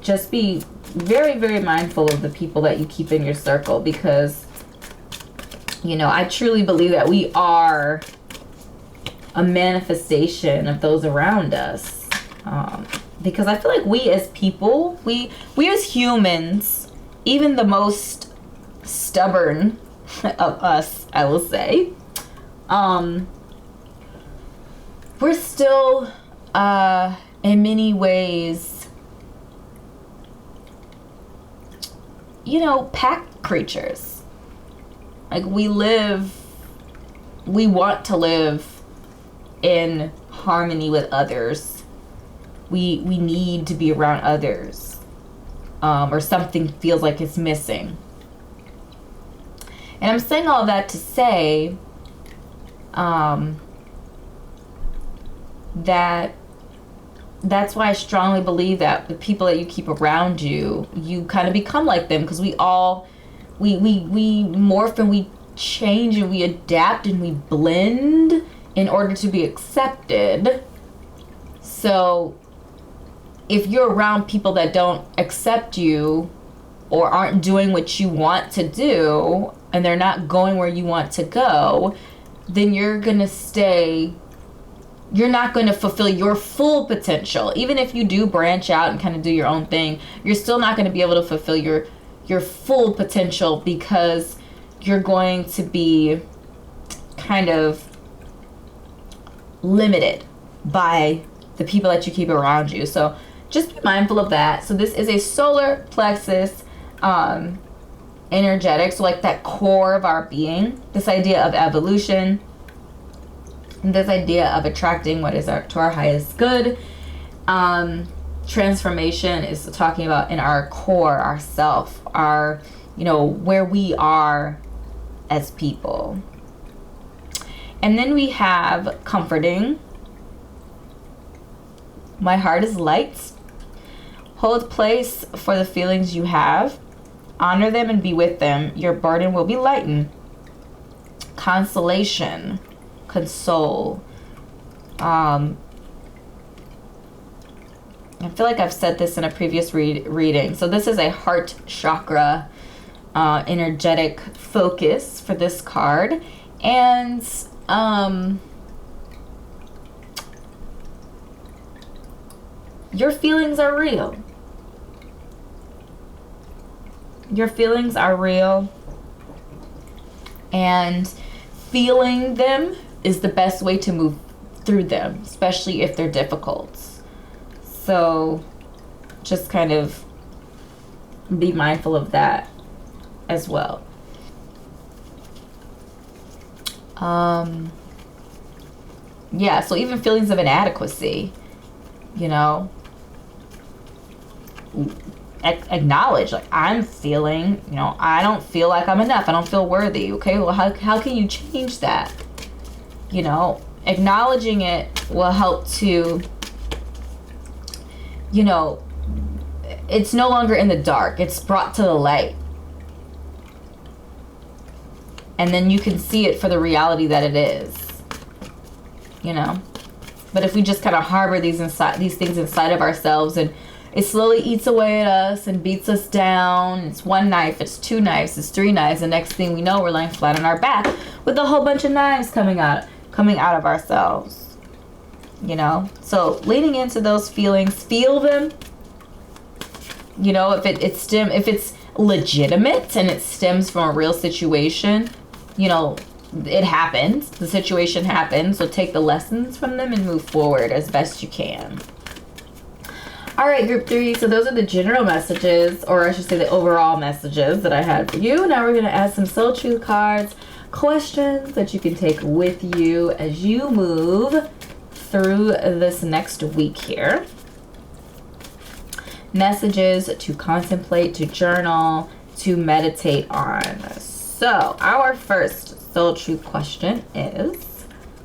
just be very, very mindful of the people that you keep in your circle, because, you know, I truly believe that we are a manifestation of those around us. Because I feel like we as people, we as humans, even the most stubborn of us, I will say, we're still in many ways, you know, pack creatures. Like we want to live in harmony with others. We need to be around others, or something feels like it's missing. And I'm saying all of that to say that's why I strongly believe that the people that you keep around you, you kind of become like them, because we morph and we change and we adapt and we blend in order to be accepted. So if you're around people that don't accept you or aren't doing what you want to do, and they're not going where you want to go, then you're not going to fulfill your full potential. Even if you do branch out and kind of do your own thing, you're still not going to be able to fulfill your full potential, because you're going to be kind of limited by the people that you keep around you. So just be mindful of that. So this is a solar plexus energetic, so like that core of our being, this idea of evolution, and this idea of attracting what is to our highest good. Transformation is talking about in our core, our self, our, you know, where we are as people. And then we have comforting. My heart is light. Hold place for the feelings you have. Honor them and be with them. Your burden will be lightened. Consolation. Console. I feel like I've said this in a previous reading. So this is a heart chakra energetic focus for this card. And your feelings are real. Your feelings are real, and feeling them is the best way to move through them, especially if they're difficult. So just kind of be mindful of that as well. Yeah, so even feelings of inadequacy, you know, acknowledge, like, I'm feeling, you know, I don't feel like I'm enough. I don't feel worthy. Okay, well, how can you change that? You know, acknowledging it will help to, you know, it's no longer in the dark. It's brought to the light. And then you can see it for the reality that it is, you know. But if we just kind of harbor these things inside of ourselves, and it slowly eats away at us and beats us down. It's one knife, it's two knives, it's three knives. The next thing we know, we're lying flat on our back with a whole bunch of knives coming out of ourselves. You know? So leaning into those feelings, feel them. You know, if it's legitimate and it stems from a real situation, you know, it happens. The situation happens. So take the lessons from them and move forward as best you can. All right, group 3. So those are the general messages, or I should say the overall messages that I had for you. Now we're going to add some Soul Truth cards, questions that you can take with you as you move through this next week here. Messages to contemplate, to journal, to meditate on. So our first Soul Truth question is,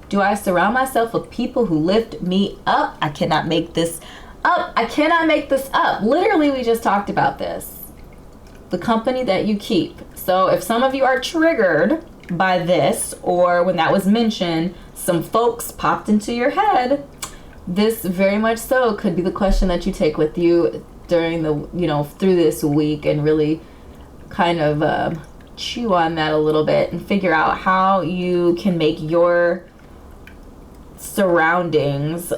do I surround myself with people who lift me up? I cannot make this up. I cannot make this up. Literally, we just talked about this. The company that you keep. So if some of you are triggered by this, or when that was mentioned, some folks popped into your head, this very much so could be the question that you take with you during the, you know, through this week, and really kind of chew on that a little bit and figure out how you can make your surroundings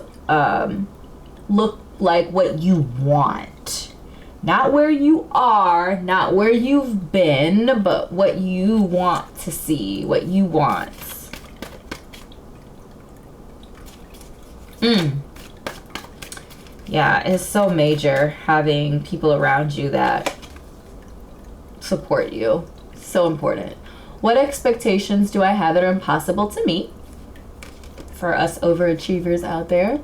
look like what you want. Not where you are, not where you've been, but what you want to see, what you want. Yeah, it's so major having people around you that support you. So important. What expectations do I have that are impossible to meet? For us overachievers out there,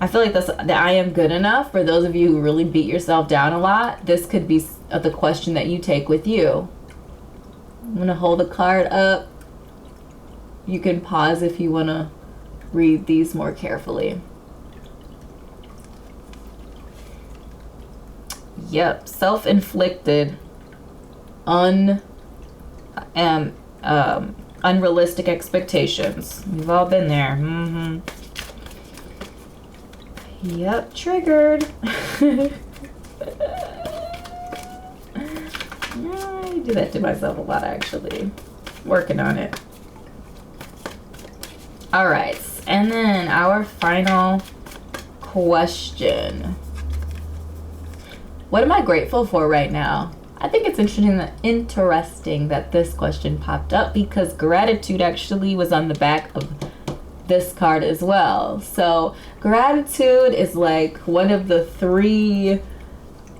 I feel like that I am good enough. For those of you who really beat yourself down a lot, this could be the question that you take with you. I'm going to hold the card up. You can pause if you want to read these more carefully. Yep, self-inflicted, unrealistic expectations. We've all been there. Yep, triggered. I do that to myself a lot, actually. Working on it. All right, and then our final question. What am I grateful for right now? I think it's interesting that this question popped up, because gratitude actually was on the back of this card as well. So gratitude is like one of the 3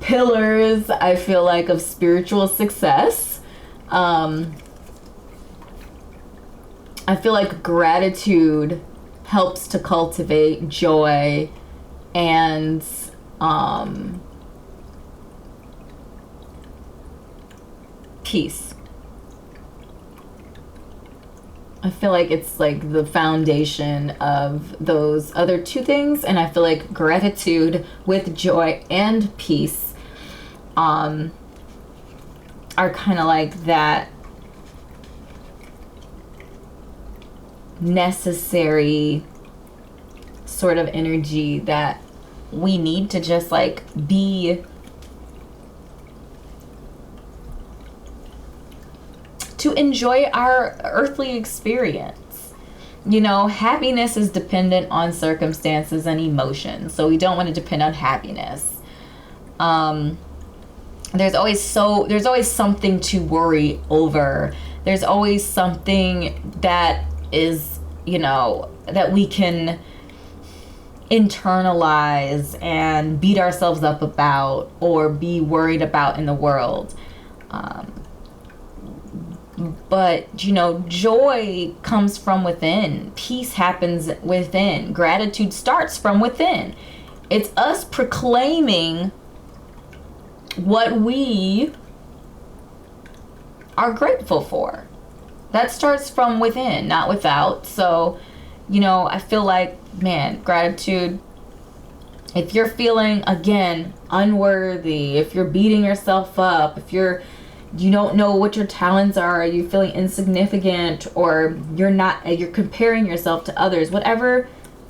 pillars, I feel like, of spiritual success. I feel like gratitude helps to cultivate joy and peace. I feel like it's like the foundation of those other 2 things, and I feel like gratitude with joy and peace are kind of like that necessary sort of energy that we need to just like be to enjoy our earthly experience. You know, happiness is dependent on circumstances and emotions, so we don't want to depend on happiness. There's always something to worry over. There's always something that is, you know, that we can internalize and beat ourselves up about or be worried about in the world. But, you know, joy comes from within. Peace happens within. Gratitude starts from within. It's us proclaiming what we are grateful for. That starts from within, not without. So, you know, I feel like, man, gratitude, if you're feeling, again, unworthy, if you're beating yourself up, if you don't know what your talents are, you're feeling insignificant, or you're comparing yourself to others, whatever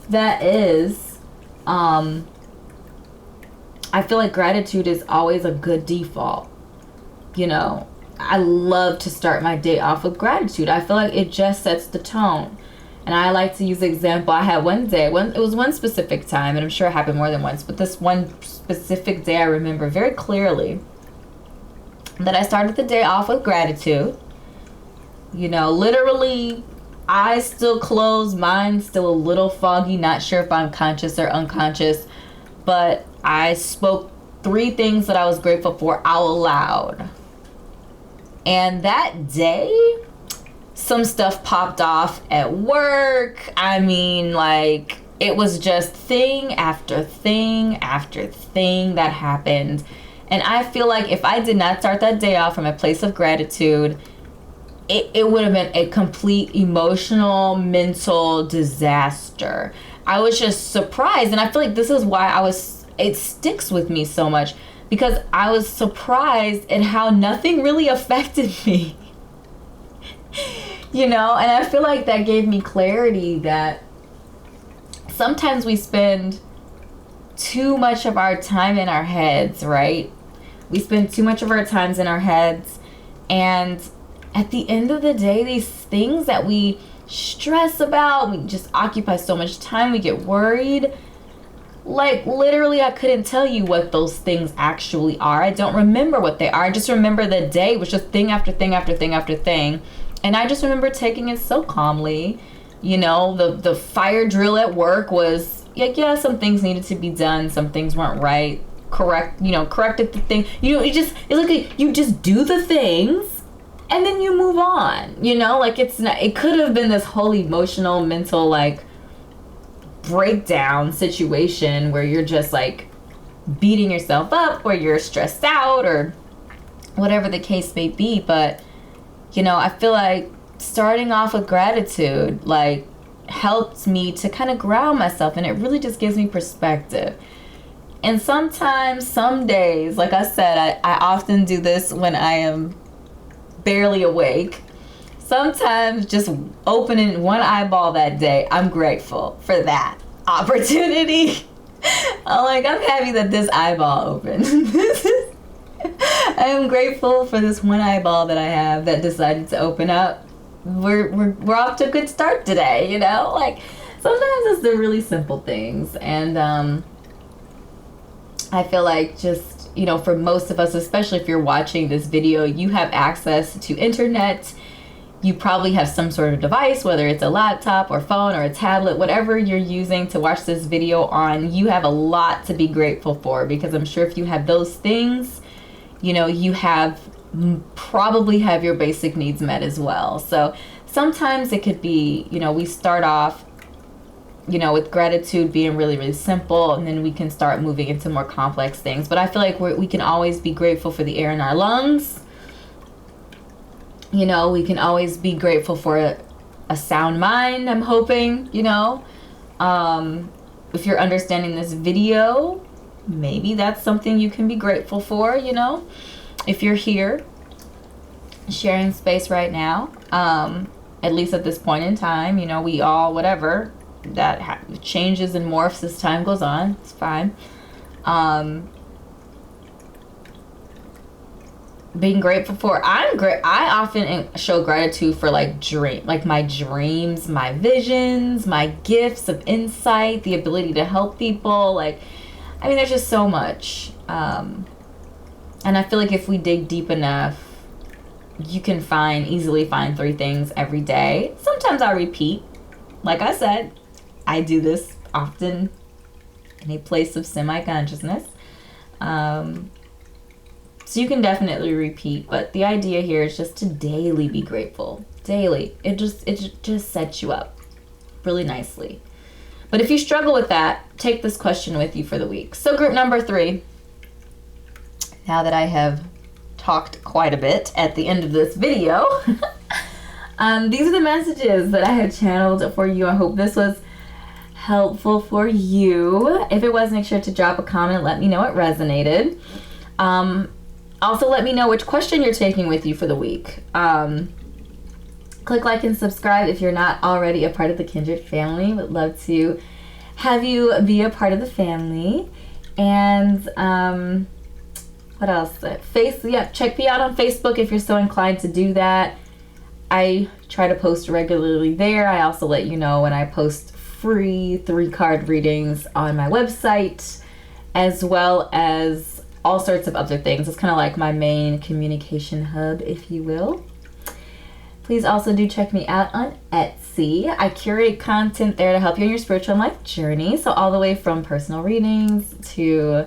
that is, I feel like gratitude is always a good default. You know, I love to start my day off with gratitude. I feel like it just sets the tone. And I like to use the example. I had one day, it was one specific time, and I'm sure it happened more than once, but this one specific day I remember very clearly that I started the day off with gratitude. You know, literally, eyes still closed, mind still a little foggy, not sure if I'm conscious or unconscious, but I spoke 3 things that I was grateful for out loud. And that day, some stuff popped off at work. I mean, like, it was just thing after thing after thing that happened. And I feel like if I did not start that day off from a place of gratitude, it would have been a complete emotional, mental disaster. I was just surprised. And I feel like this is why it sticks with me so much, because I was surprised at how nothing really affected me. You know, and I feel like that gave me clarity that sometimes we spend too much of our time in our heads, right? We spend too much of our times in our heads, and at the end of the day, these things that we stress about, we just occupy so much time, we get worried. Like, literally, I couldn't tell you what those things actually are. I don't remember what they are. I just remember the day was just thing after thing after thing after thing. And I just remember taking it so calmly. You know, the fire drill at work was, like, yeah, some things needed to be done. Some things weren't right. Corrected the thing. It's like you just do the things and then you move on. You know, like, it could have been this whole emotional, mental, like, breakdown situation where you're just, like, beating yourself up, or you're stressed out, or whatever the case may be. But, you know, I feel like starting off with gratitude, like, helped me to kind of ground myself, and it really just gives me perspective. And sometimes, some days, like I said, I often do this when I am barely awake. Sometimes just opening one eyeball that day, I'm grateful for that opportunity. I'm happy that this eyeball opened. I am grateful for this one eyeball that I have that decided to open up. We're off to a good start today, you know? Like, sometimes it's the really simple things. And I feel like just, you know, for most of us, especially if you're watching this video, you have access to internet. You probably have some sort of device, whether it's a laptop or phone or a tablet, whatever you're using to watch this video on. You have a lot to be grateful for, because I'm sure if you have those things, you know, you probably have your basic needs met as well. So sometimes it could be, you know, we start off, you know, with gratitude being really, really simple, and then we can start moving into more complex things. But I feel like we can always be grateful for the air in our lungs. You know, we can always be grateful for a sound mind, I'm hoping, you know. If you're understanding this video, maybe that's something you can be grateful for, you know. If you're here sharing space right now, at least at this point in time, you know, we all, whatever, that changes and morphs as time goes on. It's fine. being grateful for, I often show gratitude for like my dreams, my visions, my gifts of insight, the ability to help people. Like, I mean, there's just so much. And I feel like if we dig deep enough, you can easily find 3 things every day. Sometimes I repeat. Like I said, I do this often in a place of semi-consciousness. So you can definitely repeat, but the idea here is just to daily be grateful. Daily. It just sets you up really nicely. But if you struggle with that, take this question with you for the week. So group number 3. Now that I have talked quite a bit at the end of this video, these are the messages that I had channeled for you. I hope this was helpful for you. If it was, make sure to drop a comment. Let me know it resonated. Also, let me know which question you're taking with you for the week. Click like and subscribe if you're not already a part of the Kindred family. Would love to have you be a part of the family. And what else? Check me out on Facebook if you're so inclined to do that. I try to post regularly there. I also let you know when I post free 3-card readings on my website, as well as all sorts of other things. It's kind of like my main communication hub, if you will. Please also do check me out on Etsy. I curate content there to help you on your spiritual and life journey. So all the way from personal readings to,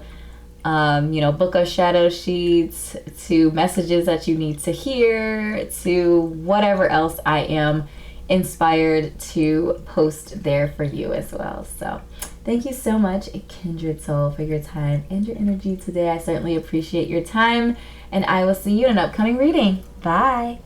book of shadow sheets, to messages that you need to hear, to whatever else I am inspired to post there for you as well. So thank you so much, Kindred Soul, for your time and your energy today. I certainly appreciate your time, and I will see you in an upcoming reading. Bye.